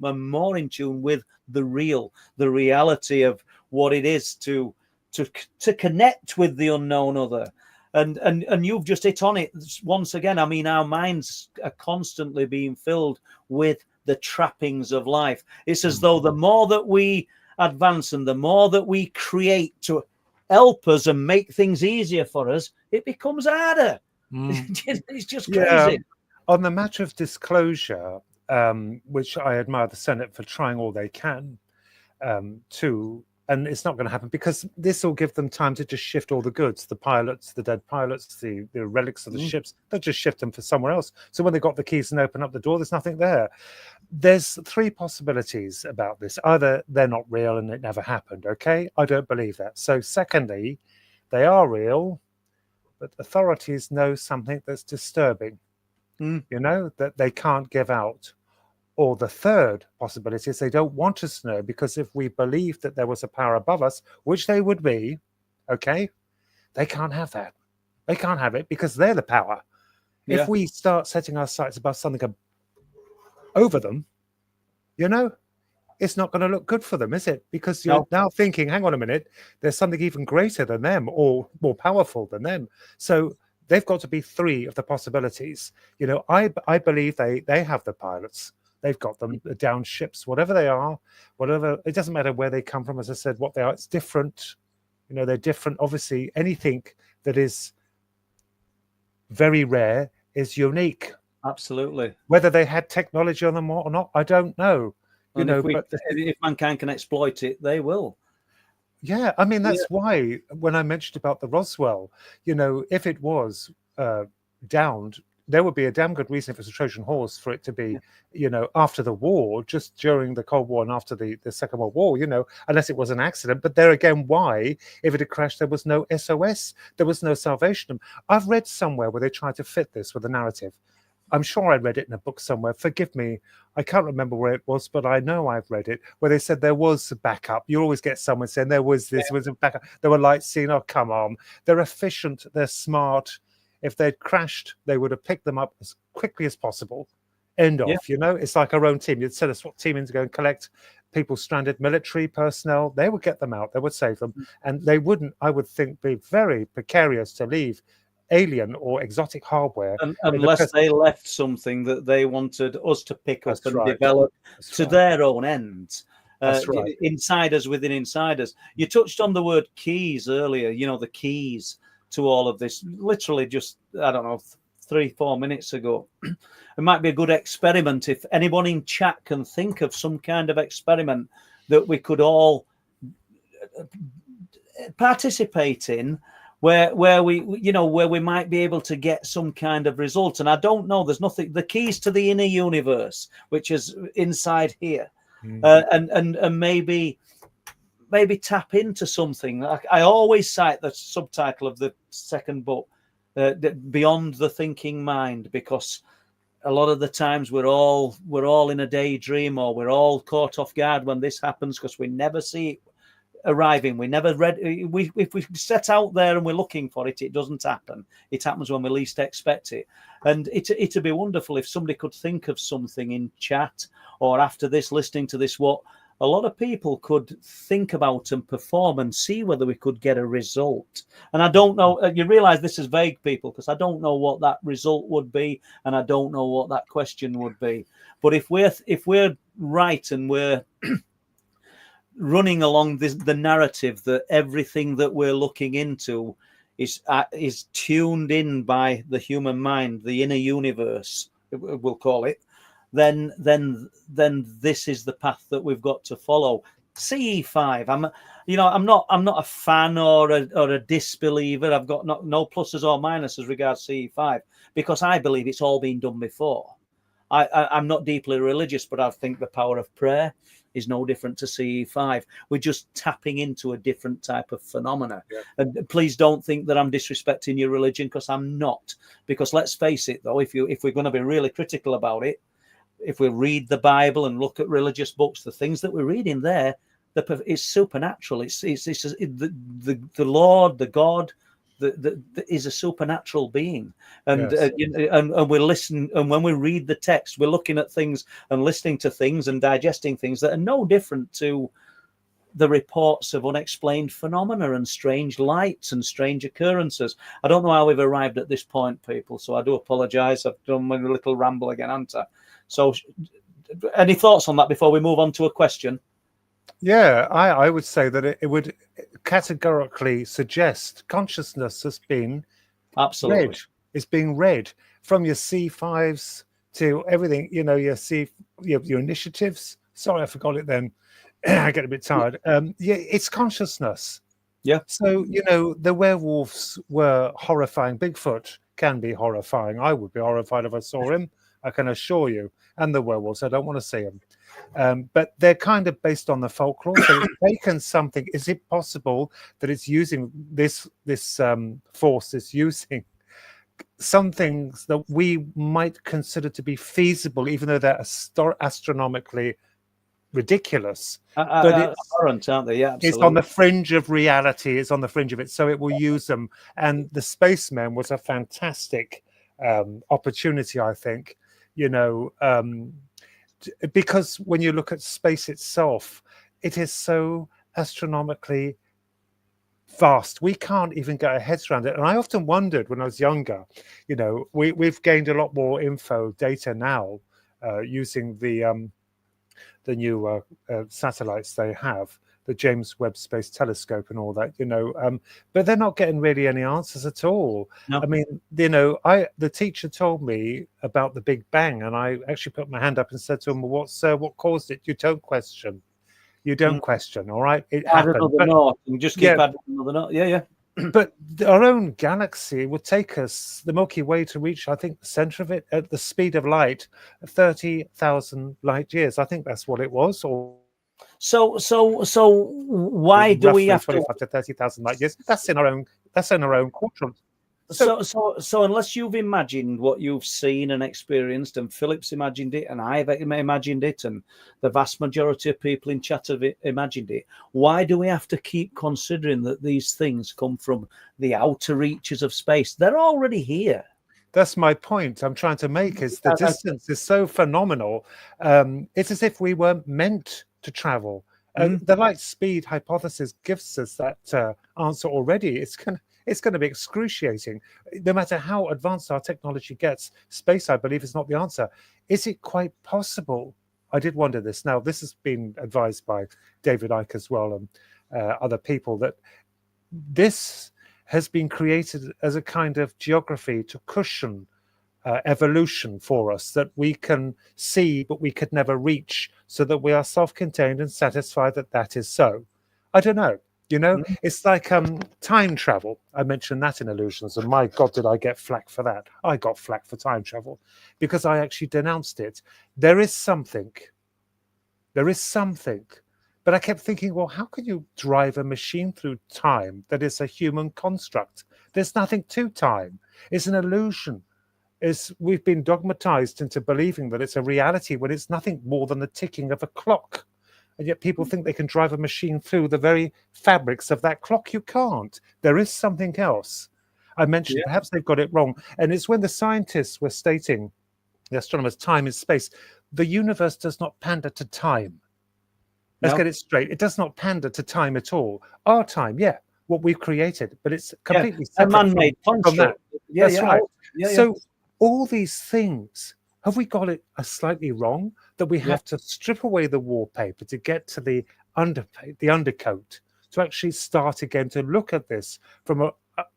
more in tune with the reality of what it is to connect with the unknown other. And you've just hit on it once again. I mean, our minds are constantly being filled with the trappings of life. It's as though the more that we advance and the more that we create to help us and make things easier for us, it becomes harder. It's just crazy. On the matter of disclosure, which I admire the Senate for trying all they can to, and it's not going to happen because this will give them time to just shift all the goods, the pilots, the dead pilots, the relics of the ships. They'll just shift them for somewhere else. So when they got the keys and open up the door, there's nothing there. There's three possibilities about this. Either they're not real and it never happened. Okay, I don't believe that. So secondly, they are real, but authorities know something that's disturbing, that they can't give out. Or the third possibility is they don't want us to know, because if we believe that there was a power above us, which they would be, okay, they can't have that. They can't have it because they're the power. Yeah. If we start setting our sights above something over them, it's not going to look good for them, is it? Because you're now thinking, hang on a minute, there's something even greater than them or more powerful than them. So they've got to be three of the possibilities. I believe they have the pilots. They've got them down ships, whatever they are, whatever. It doesn't matter where they come from, as I said, what they are. It's different. They're different. Obviously, anything that is very rare is unique. Absolutely. Whether they had technology on them or not, I don't know. If mankind can exploit it, they will. Yeah, I mean, that's why when I mentioned about the Roswell, if it was downed, there would be a damn good reason if it's a Trojan horse for it to be, after the war, just during the Cold War and after the Second World War, unless it was an accident. But there again, why, if it had crashed, there was no SOS, there was no salvation. I've read somewhere where they tried to fit this with a narrative. I'm sure I read it in a book somewhere. Forgive me, I can't remember where it was, but I know I've read it, where they said there was a backup. You always get someone saying there was this, was a backup. There were lights seen. Oh, come on. They're efficient. They're smart. If they'd crashed, they would have picked them up as quickly as possible. End off, It's like our own team. You'd send a SWAT team in to go and collect people stranded, military personnel. They would get them out. They would save them. And they wouldn't, I would think, be very precarious to leave alien or exotic hardware. Unless they left something that they wanted us to pick up and develop to their own ends. Insiders within insiders. You touched on the word keys earlier, the keys to all of this, literally just, 3-4 minutes ago. It might be a good experiment. If anyone in chat can think of some kind of experiment that we could all participate in, where we might be able to get some kind of result. And I don't know, there's nothing, the keys to the inner universe, which is inside here, and maybe tap into something. I always cite the subtitle of the second book, Beyond the Thinking Mind, because a lot of the times we're all in a daydream, or we're all caught off guard when this happens, because we never see it arriving. We never read. If we set out there and we're looking for it, it doesn't happen. It happens when we least expect it. And it'd be wonderful if somebody could think of something in chat or after this, listening to this, what a lot of people could think about and perform and see whether we could get a result. And I don't know, you realize this is vague, people, because I don't know what that result would be, and I don't know what that question would be. But if we're right and we're running along the narrative that everything that we're looking into is tuned in by the human mind, the inner universe, we'll call it, then this is the path that we've got to follow. CE5. I'm not a fan or a disbeliever. I've got no pluses or minuses regards CE5 because I believe it's all been done before. I'm not deeply religious, but I think the power of prayer is no different to CE5. We're just tapping into a different type of phenomena. Yeah. And please don't think that I'm disrespecting your religion, because I'm not. Because let's face it, though, if we're going to be really critical about it, if we read the Bible and look at religious books, the things that we're reading there, it's supernatural. It's the Lord, the God, is a supernatural being, and Yes. And we listen, and when we read the text, we're looking at things and listening to things and digesting things that are no different to the reports of unexplained phenomena and strange lights and strange occurrences. I don't know how we've arrived at this point, people, so I do apologize. I've done my little ramble again, haven't I? So any thoughts on that before we move on to a question? Yeah, I would say that it would categorically suggest consciousness has been absolutely read. It's being read from your C5s to everything, your your initiatives. Sorry, I forgot it then. I get a bit tired. Yeah, it's consciousness. Yeah. So, the werewolves were horrifying. Bigfoot can be horrifying. I would be horrified if I saw him, I can assure you. And the werewolves, I don't want to see them. But they're kind of based on the folklore. So it's taken something. Is it possible that it's using this force is using some things that we might consider to be feasible, even though they're astronomically ridiculous? But aren't they? Yeah, absolutely. It's on the fringe of reality. It's on the fringe of it. So it will use them. And the spacemen was a fantastic opportunity, I think. Because when you look at space itself, it is so astronomically vast. We can't even get our heads around it. And I often wondered when I was younger, we've gained a lot more data now using the new satellites they have, the James Webb Space Telescope and all that, but they're not getting really any answers at all. No. I mean, the teacher told me about the Big Bang, and I actually put my hand up and said to him, well, what caused it? You don't question. All right? It happened. Just keep adding another note. Yeah. But our own galaxy would take us, the Milky Way, to reach, I think, the center of it at the speed of light, 30,000 light years. I think that's what it was. Or so why do we have 25 to 30,000 light years? That's in our own quadrant. So unless you've imagined what you've seen and experienced, and Philip's imagined it, and I've imagined it, and the vast majority of people in chat have imagined it, why do we have to keep considering that these things come from the outer reaches of space? They're already here. That's my point I'm trying to make, is the distance is so phenomenal. It's as if we weren't meant to travel. The light speed hypothesis gives us that answer already. It's going to be excruciating. No matter how advanced our technology gets, space, I believe, is not the answer. Is it quite possible? I did wonder this. Now, this has been advised by David Icke as well, and other people, that this has been created as a kind of geography to cushion evolution for us, that we can see but we could never reach, so that we are self-contained and satisfied that is so. I don't know. It's like time travel. I mentioned that in Illusions, and my God, did I get flack for that. I got flack for time travel because I actually denounced it. There is something, but I kept thinking, well, how can you drive a machine through time that is a human construct? There's nothing to time. It's an illusion. We've been dogmatized into believing that it's a reality when it's nothing more than the ticking of a clock. And yet people think they can drive a machine through the very fabrics of that clock. You can't. There is something else. I mentioned perhaps they've got it wrong. And it's when the scientists were stating, the astronomers, time is space. The universe does not pander to time. Let's get it straight. It does not pander to time at all. Our time, what we've created, but it's completely separate a man-made from that. That's right. So all these things, have we got it slightly wrong? That we have to strip away the wallpaper to get to the undercoat, to actually start again to look at this from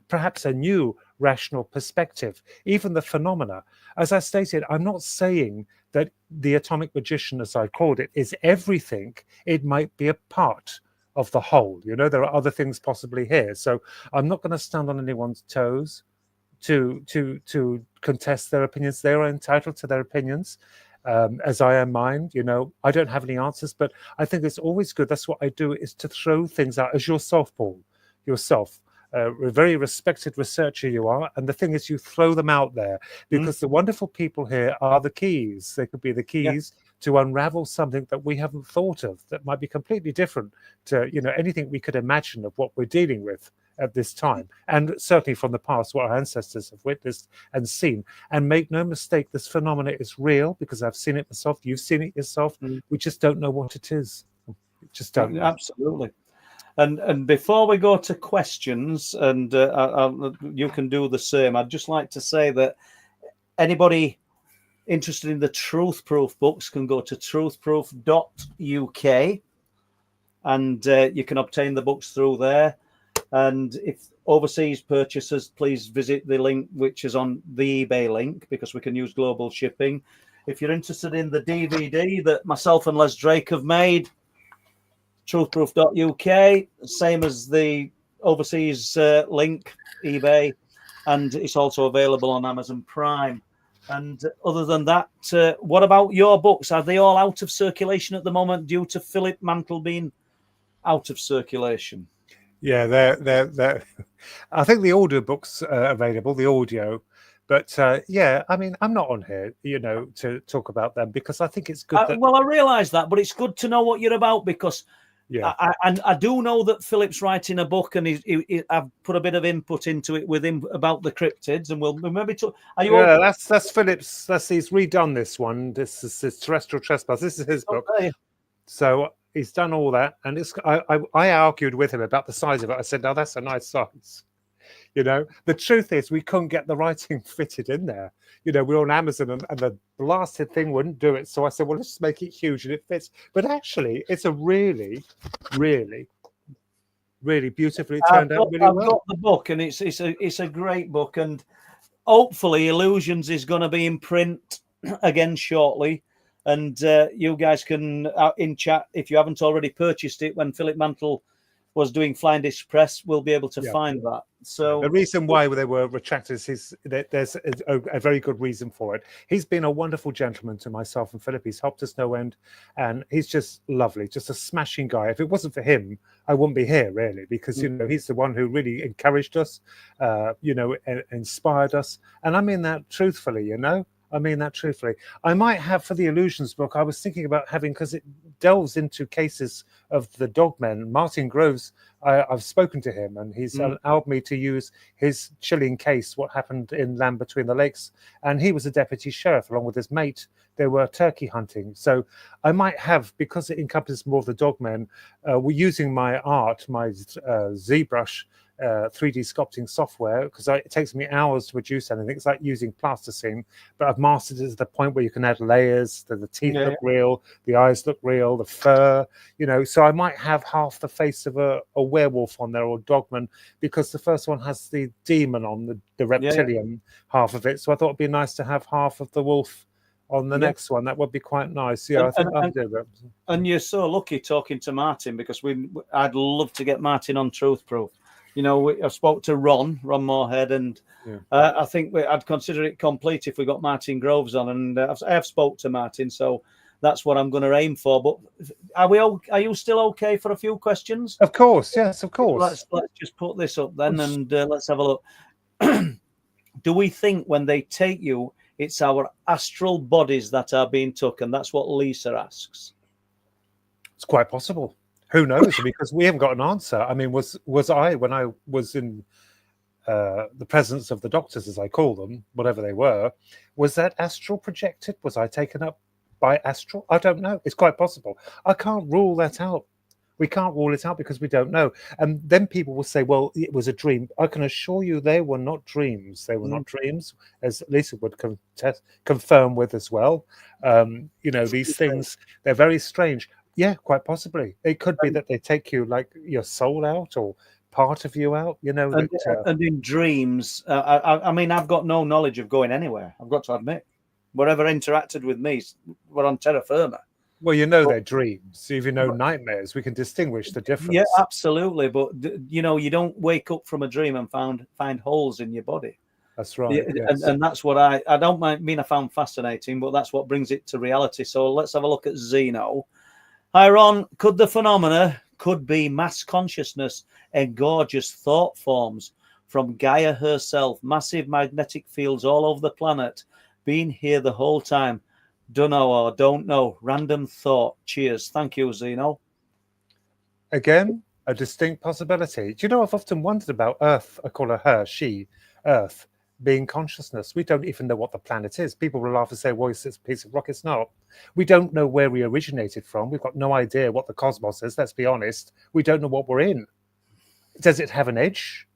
perhaps a new rational perspective. Even the phenomena, as I stated, I'm not saying that the atomic magician, as I called it, is everything. It might be a part of the whole. There are other things possibly here. So I'm not going to stand on anyone's toes to contest their opinions. They are entitled to their opinions, as I am mine. I don't have any answers, but I think it's always good. That's what I do, is to throw things out, as yourself, Paul, yourself. A very respected researcher you are, and the thing is, you throw them out there because the wonderful people here are the keys. They could be the keys to unravel something that we haven't thought of, that might be completely different to anything we could imagine of what we're dealing with at this time, and certainly from the past, what our ancestors have witnessed and seen. And make no mistake, this phenomena is real, because I've seen it myself, you've seen it yourself. We just don't know what it is. We just don't know. Absolutely. And before we go to questions, and you can do the same, I'd just like to say that anybody interested in the Truth Proof books can go to truthproof.uk, and you can obtain the books through there. And if overseas purchasers, please visit the link which is on the eBay link, because we can use global shipping. If you're interested in the DVD that myself and Les Drake have made, truthproof.uk, same as the overseas link, eBay, and it's also available on Amazon Prime. And other than that, what about your books? Are they all out of circulation at the moment due to Philip Mantle being out of circulation? Yeah, they're I think the audio books are available, the audio. But yeah, I mean, I'm not on here, to talk about them, because I think it's good that... Well, I realise that, but it's good to know what you're about, because I do know that Philip's writing a book, and I've put a bit of input into it with him about the cryptids, and we'll maybe talk. Are you? Yeah, that's Philip's. He's redone this one. This is his Terrestrial Trespass. This is his book. Okay. So he's done all that, and I argued with him about the size of it. I said, "No, that's a nice size." The truth is, we couldn't get the writing fitted in there. We're on Amazon, and the blasted thing wouldn't do it. So I said, well, let's just make it huge, and it fits. But actually, it's a really, really, really beautifully turned out really well. I've got the book, and it's a great book, and hopefully Illusions is going to be in print again shortly. And you guys can, in chat, if you haven't already purchased it, when Philip Mantle was doing Flying Disc Press, we'll be able to find that. So the reason why they were retracted is there's a very good reason for it. He's been a wonderful gentleman to myself and Philip. He's helped us no end, and he's just lovely, just a smashing guy. If it wasn't for him, I wouldn't be here, really, because he's the one who really encouraged us, inspired us, and I mean that truthfully. I mean that truthfully. I might have, for the Illusions book, I was thinking about having, because it delves into cases of the dogmen. Martin Groves, I've spoken to him, and he's allowed me to use his chilling case, what happened in Land Between the Lakes. And he was a deputy sheriff, along with his mate. They were turkey hunting. So I might have, because it encompasses more of the dogmen, we're using my art, my ZBrush, 3D sculpting software, because it takes me hours to produce anything. It's like using plasticine, but I've mastered it to the point where you can add layers. The teeth look real, the eyes look real, the fur, so I might have half the face of a werewolf on there, or dogman, because the first one has the demon on, the reptilian half of it. So I thought it'd be nice to have half of the wolf on the next one. That would be quite nice. I think I'll do that. And you're so lucky talking to Martin, because I'd love to get Martin on Truth Proof. I spoke to Ron Moorhead, and I think I'd consider it complete if we got Martin Groves on. And I have spoke to Martin, so that's what I'm going to aim for. But are you still okay for a few questions? Of course, yes, of course. Let's just put this up then, and let's have a look. Do we think when they take you, it's our astral bodies that are being taken? That's what Lisa asks. It's quite possible. Who knows? Because we haven't got an answer. I mean, was I, when I was in the presence of the doctors, as I call them, whatever they were, was that astral projected? Was I taken up by astral? I don't know. It's quite possible. I can't rule that out. We can't rule it out because we don't know. And then people will say, well, it was a dream. I can assure you they were not dreams. They were not dreams, as Lisa would confirm with as well. These things, they're very strange. Yeah, quite possibly. It could be that they take you, like, your soul out, or part of you out. And in dreams, I mean, I've got no knowledge of going anywhere. I've got to admit. whatever interacted with me were on terra firma. Well, you know, their dreams. If you know nightmares, we can distinguish the difference. Yeah, absolutely. But you know, you don't wake up from a dream and find holes in your body. That's right. Yes. And that's what I don't mean I found fascinating, but that's what brings it to reality. So let's have a look at Zeno. Hi, Ron. Could the phenomena could be mass consciousness and gorgeous thought forms from Gaia herself, massive magnetic fields all over the planet, been here the whole time? Don't know or don't know. Random thought. Cheers. Thank you, Zeno. Again, a distinct possibility. Do you know, I've often wondered about Earth. I call her, she, Earth, being consciousness. We don't even know what the planet is. People will laugh and say, well, it's a piece of rock. It's not. We don't know where we originated from. We've got no idea what the cosmos is. Let's be honest. We don't know what we're in. Does it have an edge?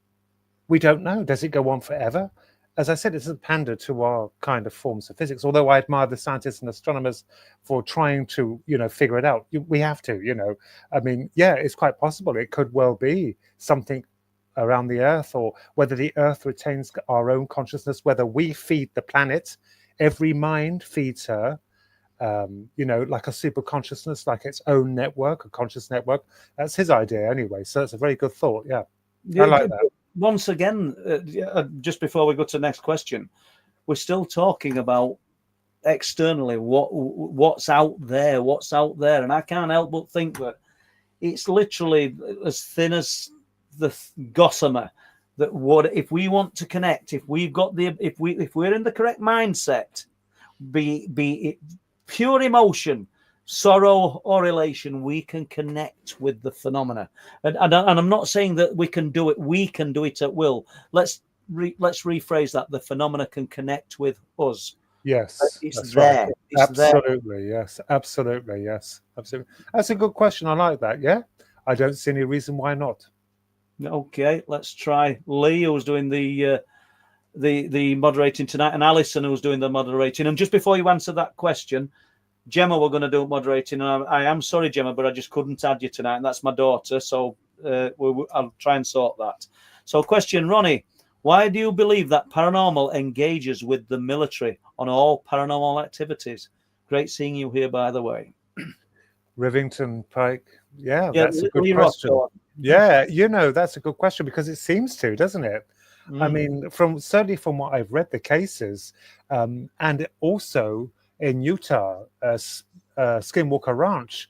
We don't know. Does it go on forever? As I said, it doesn't pander to our kind of forms of physics, although I admire the scientists and astronomers for trying to, figure it out. We have to, I mean, yeah, it's quite possible. It could well be something around the Earth, or whether the Earth retains our own consciousness, whether we feed the planet. Every mind feeds her, like a super consciousness, like its own network, a conscious network. That's his idea anyway. So it's a very good thought. Yeah, I like that. Once again, just before we go to the next question, we're still talking about externally what's out there, and I can't help but think that it's literally as thin as the gossamer. That if we want to connect, if we're in the correct mindset, be it pure emotion, sorrow or elation, we can connect with the phenomena. And I'm not saying that we can do it. We can do it at will. Let's rephrase that. The phenomena can connect with us. Yes, it's there. Right. It's absolutely there. Yes, absolutely yes, absolutely. That's a good question. I like that. Yeah, I don't see any reason why not. Okay, let's try Lee, who's doing the moderating tonight, and Alison, who's doing the moderating. And just before you answer that question, Gemma, we're going to do moderating. And I am sorry, Gemma, but I just couldn't add you tonight, and that's my daughter. So I'll try and sort that. So, question, Ronnie, why do you believe that paranormal engages with the military on all paranormal activities? Great seeing you here, by the way. Rivington Pike. Yeah, that's a good Lee question. Rock, yeah, that's a good question, because it seems to, doesn't it? I mean, certainly from what I've read, the cases, and also in Utah, Skinwalker Ranch,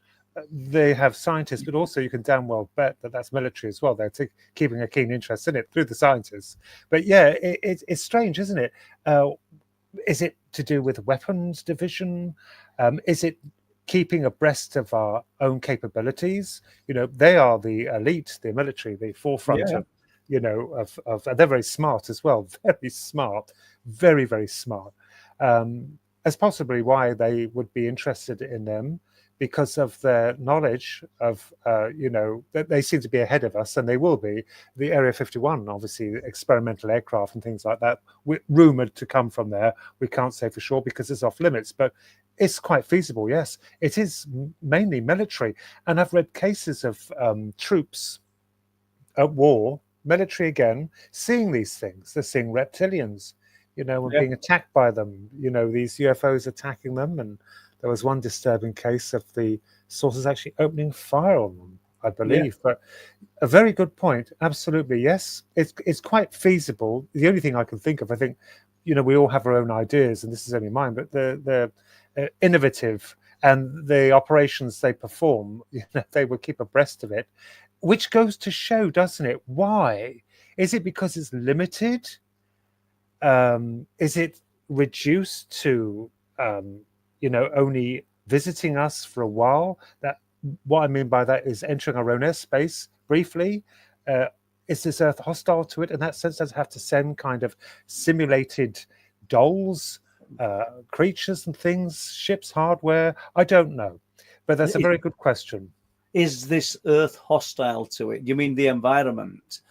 they have scientists, but also you can damn well bet that that's military as well. They're keeping a keen interest in it through the scientists. But yeah, it's strange, isn't it? Is it to do with weapons division? Is it keeping abreast of our own capabilities? They are the elite, the military, the forefront of, they're very smart as well, very smart, very, very smart. As possibly why they would be interested in them, because of their knowledge of, that they seem to be ahead of us, and they will be. The Area 51, obviously, experimental aircraft and things like that, rumored to come from there. We can't say for sure because it's off limits, but it's quite feasible, yes. It is mainly military. And I've read cases of troops at war, military again, seeing these things. They're seeing reptilians, and being attacked by them, these UFOs attacking them. And there was one disturbing case of the sources actually opening fire on them, I believe. Yeah. But a very good point. Absolutely, yes. It's quite feasible. The only thing I can think of, I think, we all have our own ideas, and this is only mine, but they're innovative, and the operations they perform, they will keep abreast of it, which goes to show, doesn't it? Why? Is it because it's limited? Is it reduced to only visiting us for a while? That what I mean by that is entering our own airspace briefly. Is this Earth hostile to it? In that sense, does it have to send kind of simulated dolls, creatures and things, ships, hardware? I don't know, but that's a very good question. Is this Earth hostile to it? You mean the environment?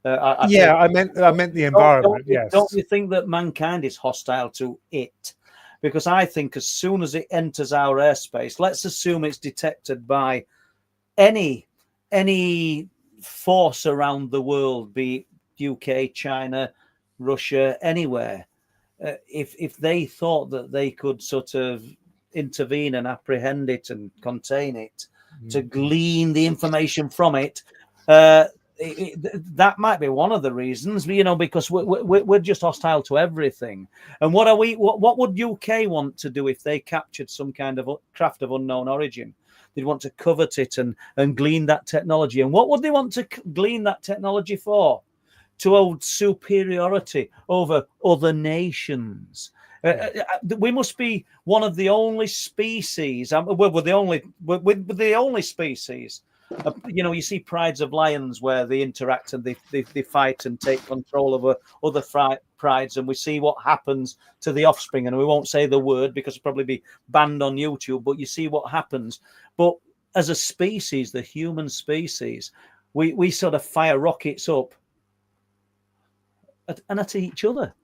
I meant the environment. Yes. Don't you think that mankind is hostile to it? Because I think as soon as it enters our airspace, let's assume it's detected by any force around the world, be it UK, China, Russia, anywhere. if they thought that they could sort of intervene and apprehend it and contain it, to glean the information from it, that might be one of the reasons, because we're just hostile to everything. And what would UK want to do if they captured some kind of craft of unknown origin? They'd want to covet it and glean that technology. And what would they want to glean that technology for? To hold superiority over other nations. We must be one of the only species. We're the only species. You see prides of lions where they interact and they fight and take control over other prides, and we see what happens to the offspring. And we won't say the word because it'll probably be banned on YouTube, but you see what happens. But as a species, the human species, we sort of fire rockets up at each other.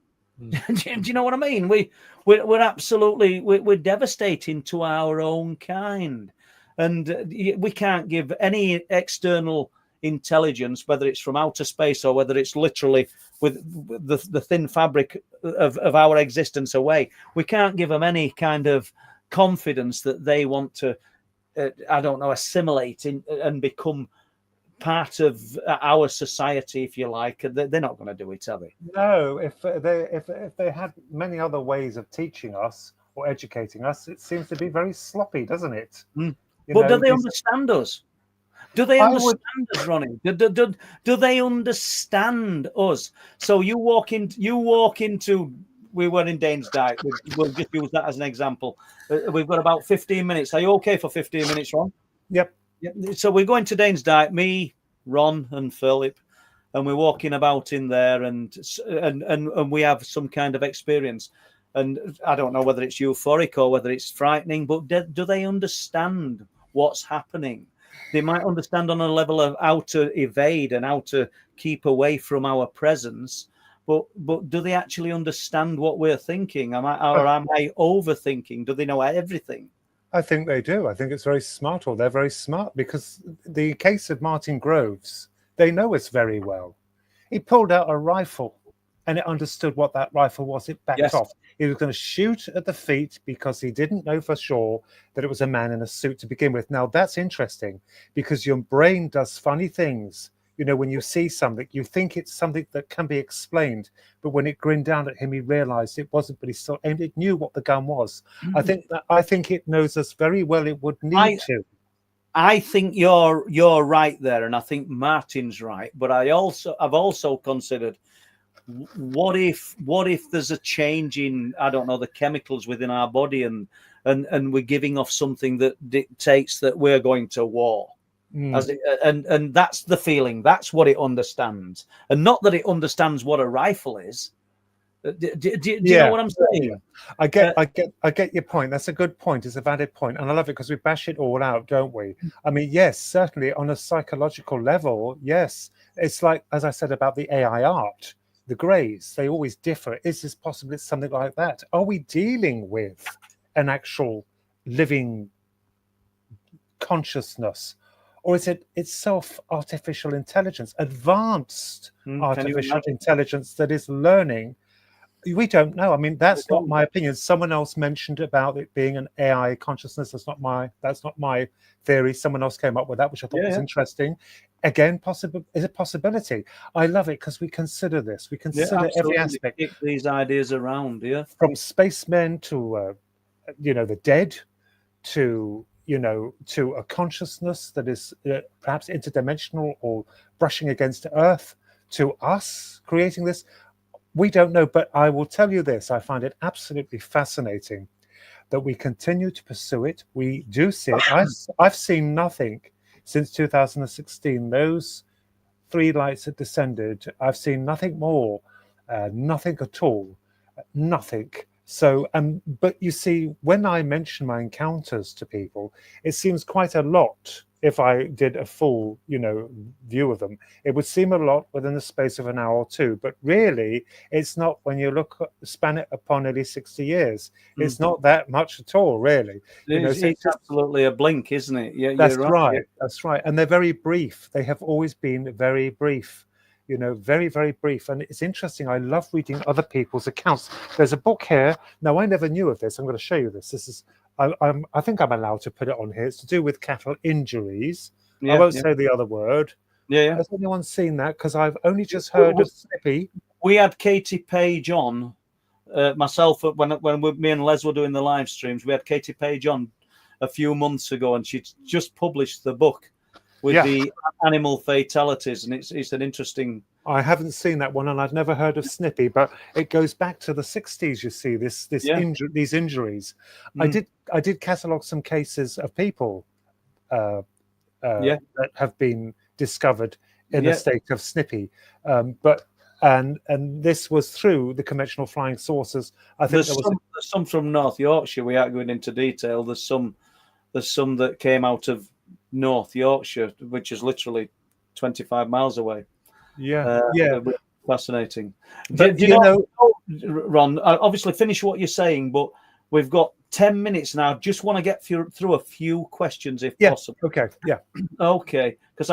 Do you know what I mean? We're absolutely devastating to our own kind, and we can't give any external intelligence, whether it's from outer space or whether it's literally with the thin fabric of our existence away. We can't give them any kind of confidence that they want to, assimilate and become part of our society, if you like. They're not going to do it, are they? No, if they had many other ways of teaching us or educating us, it seems to be very sloppy, doesn't it? But do they understand us? Do they understand us, Ronnie? Do they understand us? So you walk into. We were in Dane's Dyke. We'll just use that as an example. We've got about 15 minutes. Are you okay for 15 minutes, Ron? Yep. So we're going to Dane's Dyke, me, Ron, and Philip, and we're walking about in there, and we have some kind of experience. And I don't know whether it's euphoric or whether it's frightening, but do they understand what's happening? They might understand on a level of how to evade and how to keep away from our presence, but do they actually understand what we're thinking? Am I overthinking? Do they know everything? I think they do. I think it's very smart, or they're very smart, because the case of Martin Groves, they know us very well. He pulled out a rifle and it understood what that rifle was. It backed off. He was going to shoot at the feet because he didn't know for sure that it was a man in a suit to begin with. Now, that's interesting because your brain does funny things. When you see something, you think it's something that can be explained. But when it grinned down at him, he realized it wasn't, but he still aimed. It knew what the gun was. I think it knows us very well. It would need to. I think you're right there, and I think Martin's right. But I've also considered, what if there's a change in, I don't know, the chemicals within our body, and we're giving off something that dictates that we're going to war. And that's the feeling. That's what it understands, and not that it understands what a rifle is. Do you know what I'm saying? I get your point. That's a good point. It's a valid point, and I love it because we bash it all out, don't we? I mean, yes, certainly on a psychological level, yes. It's like, as I said about the AI art, the greys, they always differ. Is this possible? It's something like that. Are we dealing with an actual living consciousness? Or is it itself artificial intelligence, advanced artificial intelligence that is learning? We don't know. I mean, that's not my opinion. Someone else mentioned about it being an AI consciousness. That's not my theory. Someone else came up with that, which I thought was interesting. Again, is a possibility. I love it because we consider this. We consider every aspect. Kick these ideas around, from spacemen to the dead, to a consciousness that is perhaps interdimensional or brushing against Earth, to us creating this. We don't know, but I will tell you this. I find it absolutely fascinating that we continue to pursue it. We do see it. I've seen nothing since 2016. Those 3 lights that descended, I've seen nothing more, nothing at all, nothing. So, but you see, when I mention my encounters to people, it seems quite a lot. If I did a full, view of them, it would seem a lot within the space of an hour or two. But really, it's not when you span it upon nearly 60 years. It's not that much at all, really. It's absolutely a blink, isn't it? Yeah, that's right. That's right. And they're very brief. They have always been very brief. You know, very, very brief. And it's interesting. I love reading other people's accounts. There's a book here. Now, I never knew of this. I'm going to show you this. This is, I think I'm allowed to put it on here. It's to do with cattle injuries. I won't say the other word. Yeah. Has anyone seen that? Because I've only just heard of Snippy. We had Katie Page on, myself, when me and Les were doing the live streams. We had Katie Page on a few months ago, and she just published the book with the animal fatalities, and it's an interesting. I haven't seen that one, and I've never heard of Snippy, but it goes back to the 60s. You see these injuries. I did catalogue some cases of people that have been discovered in a state of Snippy, but this was through the conventional flying saucers. I think there's some from North Yorkshire. We aren't going into detail. There's some that came out of North Yorkshire, which is literally 25 miles away. Fascinating. But do you know, Ron, obviously finish what you're saying, but we've got 10 minutes now. Just want to get through a few questions if possible. Okay, because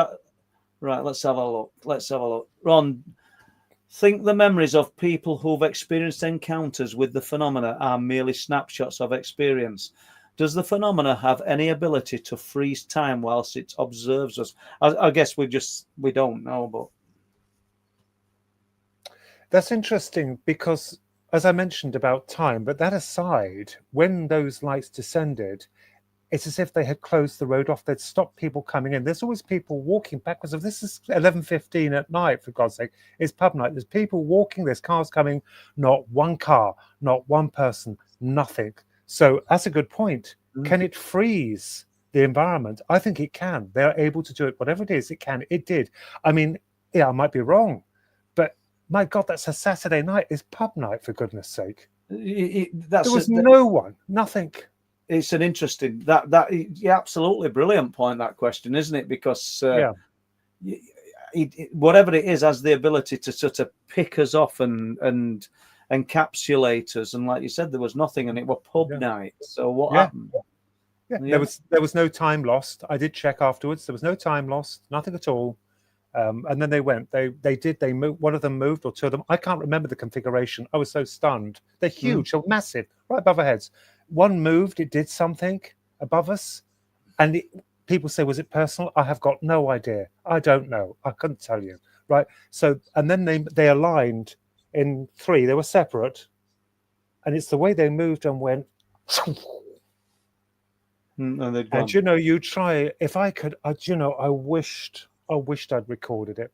right, let's have a look. Ron, think the memories of people who've experienced encounters with the phenomena are merely snapshots of experience. Does the phenomena have any ability to freeze time whilst it observes us? I guess we don't know, but that's interesting because, as I mentioned about time, but that aside, when those lights descended, it's as if they had closed the road off. They'd stopped people coming in. There's always people walking backwards. If this is 11:15 at night, for God's sake, it's pub night. There's people walking. There's cars coming. Not one car, not one person, nothing. So that's a good point. Can it freeze the environment? I think it can. They're able to do it. Whatever it is, it can. It did. I mean, I might be wrong, but my God, that's a Saturday night. It's pub night, for goodness sake. There was no one, nothing. It's an interesting absolutely brilliant point, that question, isn't it? Because whatever it is has the ability to sort of pick us off and encapsulate us. And like you said, there was nothing, and it was pub night. So what happened? There was no time lost. I did check afterwards. There was no time lost, nothing at all. And then they went. They moved. One of them moved, or two of them. I can't remember the configuration. I was so stunned. They're huge. They're massive, right above our heads. One moved. It did something above us, and people say, "Was it personal?" I have got no idea. I don't know. I couldn't tell you. Right. So, and then they aligned in three. They were separate, and it's the way they moved and went. And you try. If I could, I wished I'd recorded it.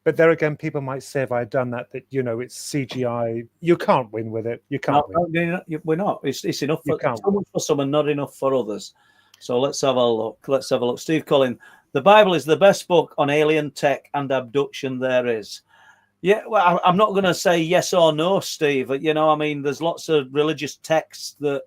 But there again, people might say if I had done that it's CGI. You can't win with it. You can't win. We're not. It's enough for some and not enough for others. So let's have a look. Steve Collin, the Bible is the best book on alien tech and abduction there is. Yeah, well, I'm not going to say yes or no, Steve. There's lots of religious texts that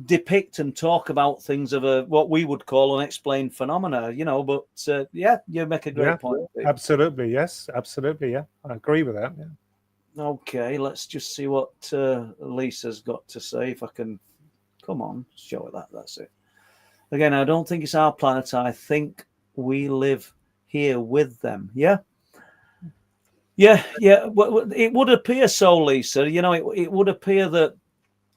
depict and talk about things of what we would call unexplained phenomena, but you make a great point. Absolutely, yes, absolutely, I agree with that. Okay, let's just see what Lisa's got to say. If I can, come on, show her that's it. Again, I don't think it's our planet. I think we live here with them. Yeah. Well, it would appear so, Lisa. It would appear that.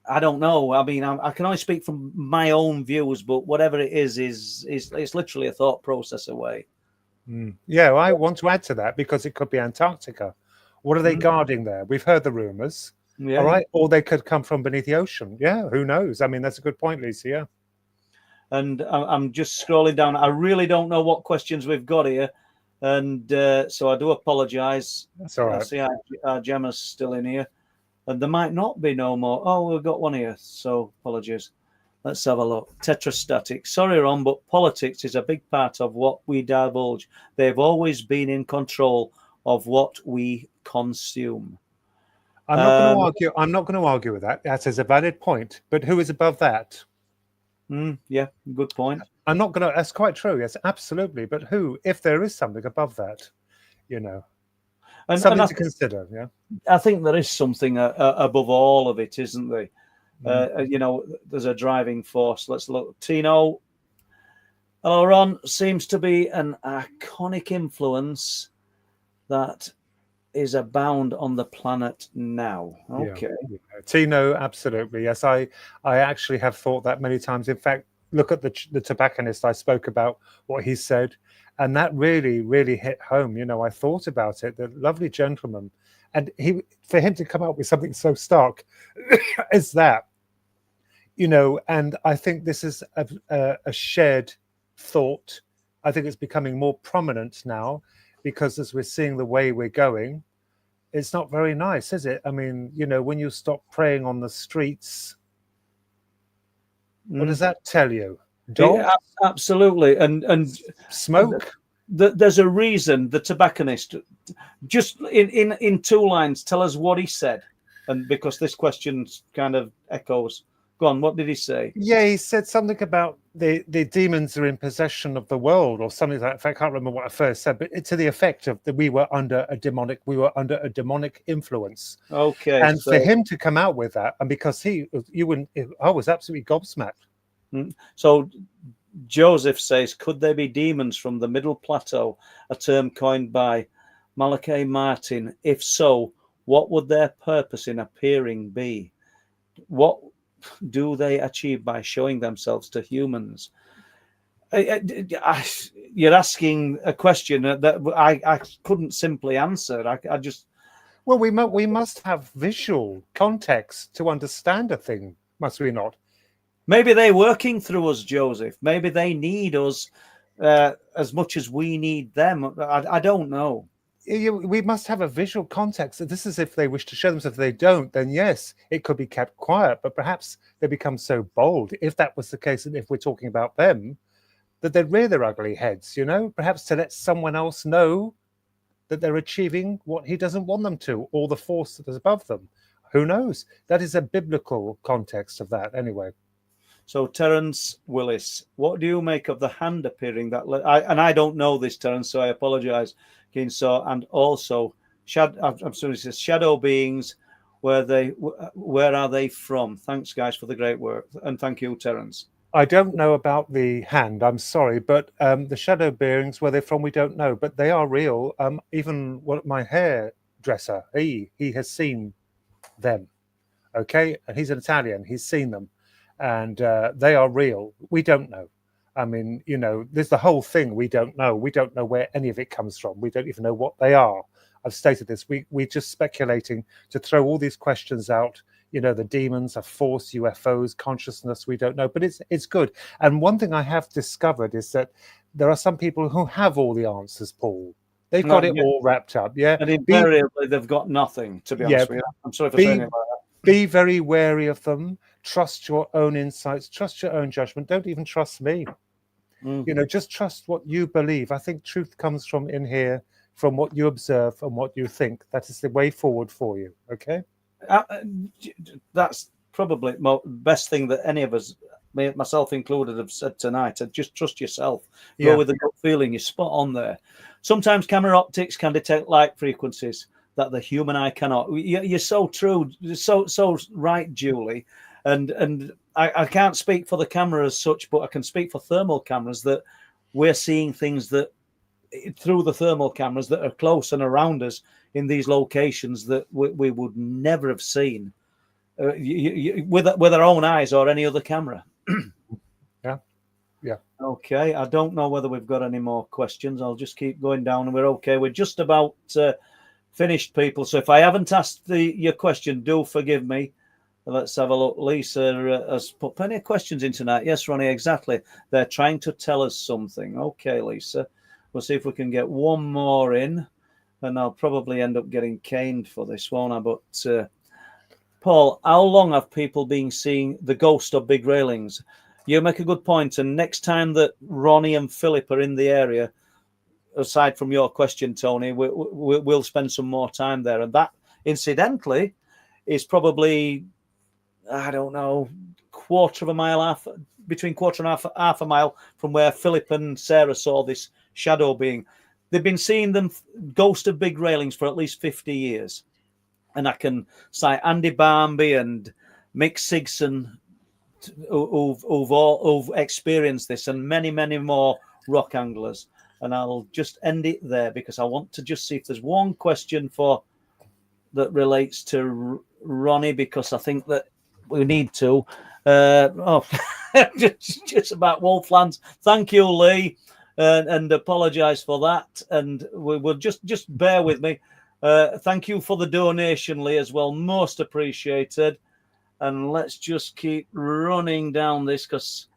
I don't know. I mean, I can only speak from my own views, but whatever it is it's literally a thought process away. Yeah, I want to add to that because it could be Antarctica. What are they guarding there? We've heard the rumors. Yeah. All right. Or they could come from beneath the ocean. Yeah, who knows? I mean, that's a good point, Lisa. Yeah. And I'm just scrolling down. I really don't know what questions we've got here. And so I do apologize. That's all right. I see our Gemma's still in here. And there might not be no more. Oh, we've got one here. So apologies. Let's have a look. Tetrastatic. Sorry, Ron, but politics is a big part of what we divulge. They've always been in control of what we consume. I'm not going to argue. I'm not going to argue with that. That is a valid point. But who is above that? Yeah, good point. I'm not going to. That's quite true. Yes, absolutely. But who, if there is something above that, something to consider. Yeah, I think there is something above all of it, isn't there? There's a driving force. Let's look. Tino, Hello, Ron. Seems to be an iconic influence that is abound on the planet now. Okay. Yeah. Tino, absolutely. Yes, I actually have thought that many times. In fact, look at the tobacconist I spoke about, what he said, and that really, really hit home. You know, I thought about it. The lovely gentleman, and for him to come up with something so stark as that, you know, and I think this is a shared thought. I think it's becoming more prominent now because as we're seeing the way we're going, it's not very nice, is it? I mean, you know, when you stop praying on the streets, what does that tell you? Dogs? Absolutely. And Smoke? there's a reason the tobacconist, just in 2 lines, tell us what he said. And because this question kind of echoes. Go on, what did he say? Yeah, he said something about the demons are in possession of the world or something like that. I can't remember what I first said, but it's to the effect of that we were under a demonic influence. Okay. And for him to come out with that, and because I was absolutely gobsmacked. So Joseph says, could there be demons from the Middle Plateau, a term coined by Malachi Martin? If so, what would their purpose in appearing be? What do they achieve by showing themselves to humans? You're asking a question that I couldn't simply answer. I just... Well, we must have visual context to understand a thing, must we not? Maybe they're working through us, Joseph. Maybe they need us as much as we need them. I don't know. We must have a visual context. This is if they wish to show themselves. If they don't, then yes, it could be kept quiet. But perhaps they become so bold, if that was the case, and if we're talking about them, that they'd rear their ugly heads, you know, perhaps to let someone else know that they're achieving what he doesn't want them to, or the force that is above them. Who knows? That is a biblical context of that anyway. So Terence Willis, what do you make of the hand appearing? I don't know this, Terence, so I apologize. So, and also, I'm sorry, it says shadow beings. Where are they from? Thanks, guys, for the great work, and thank you, Terence. I don't know about the hand. I'm sorry, but the shadow beings, where they're from, we don't know, but they are real. Even my hairdresser, he has seen them. Okay, and he's an Italian. He's seen them, and they are real. We don't know. I mean, you know, there's the whole thing we don't know. We don't know where any of it comes from. We don't even know what they are. I've stated this. We're just speculating to throw all these questions out. You know, the demons, a force, UFOs, consciousness, we don't know. But it's good. And one thing I have discovered is that there are some people who have all the answers, Paul. They've got it all wrapped up. Yeah. And invariably, they've got nothing, to be honest with you. I'm sorry for saying it like that. Be very wary of them. Trust your own insights. Trust your own judgment. Don't even trust me. You know, just trust what you believe. I think truth comes from in here, from what you observe and what you think. That is the way forward for you. Okay. That's probably the best thing that any of us, myself included, have said tonight. Just trust yourself. Go with the gut feeling. You're spot on there. Sometimes camera optics can detect light frequencies that the human eye cannot. You're so true, so right, Julie. And I can't speak for the camera as such, but I can speak for thermal cameras that we're seeing things that through the thermal cameras that are close and around us in these locations that we would never have seen with our own eyes or any other camera. Yeah. Okay. I don't know whether we've got any more questions. I'll just keep going down and we're okay. We're just about finished, people. So if I haven't asked your question, do forgive me. Let's have a look. Lisa has put plenty of questions in tonight. Yes, Ronnie, exactly. They're trying to tell us something. Okay, Lisa. We'll see if we can get one more in. And I'll probably end up getting caned for this, won't I? But, Paul, how long have people been seeing the ghost of big railings? You make a good point. And next time that Ronnie and Philip are in the area, aside from your question, Tony, we'll spend some more time there. And that, incidentally, is probably... I don't know, between quarter and half a mile from where Philip and Sarah saw this shadow being. They've been seeing them ghost of big railings for at least 50 years. And I can cite Andy Barmby and Mick Sigson who've experienced this, and many, many more rock anglers. And I'll just end it there because I want to just see if there's one question that relates to Ronnie, because I think that we need to. Just about Wolflands. Thank you, Lee, and apologise for that. And we will just bear with me. Thank you for the donation, Lee, as well. Most appreciated. And let's just keep running down this because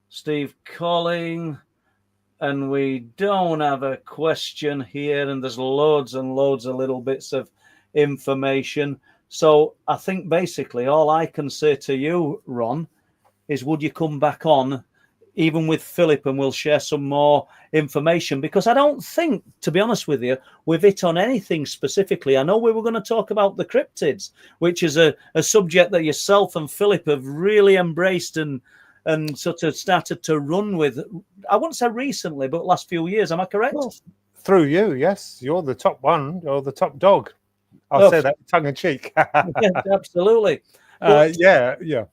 Steve calling. And we don't have a question here, and there's loads and loads of little bits of information. So I think basically all I can say to you, Ron, is would you come back on, even with Philip, and we'll share some more information? Because I don't think, to be honest with you, we've hit on anything specifically. I know we were going to talk about the cryptids, which is a subject that yourself and Philip have really embraced and sort of started to run with. I wouldn't say recently, but last few years. Am I correct? Well, through you, yes. You're the top one. You're the top dog. I'll say that tongue in cheek. Yeah, absolutely. Yeah.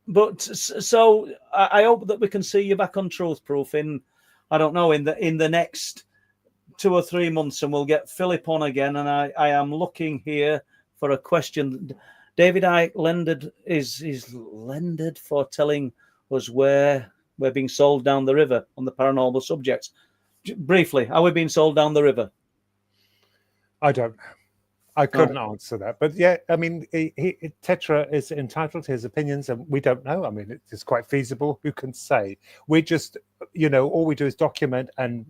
But so I hope that we can see you back on Truth Proof in, I don't know, in the next 2 or 3 months, and we'll get Philip on again. And I am looking here for a question. David I. Lended is lended for telling us where we're being sold down the river on the paranormal subjects. Briefly, are we being sold down the river? I don't know. I couldn't answer that. But yeah, I mean, Tetra is entitled to his opinions, and we don't know. I mean, it's quite feasible. Who can say? We just, all we do is document and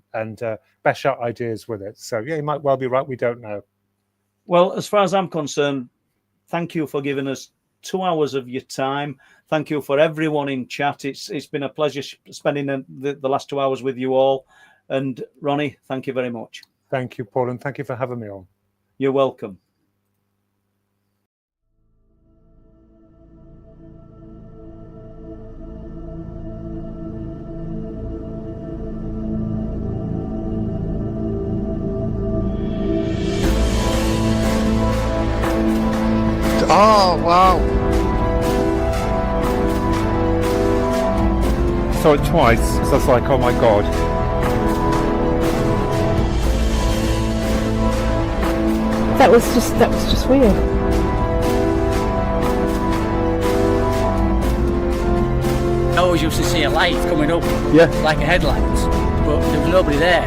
bash out ideas with it. So yeah, you might well be right. We don't know. Well, as far as I'm concerned, thank you for giving us 2 hours of your time. Thank you for everyone in chat. It's been a pleasure spending the last 2 hours with you all. And Ronnie, thank you very much. Thank you, Paul, and thank you for having me on. You're welcome. Oh, wow. Saw it twice, so I was like, oh my God. That was just weird. I always used to see a light coming up, Yeah. like a headlight, but there was nobody there.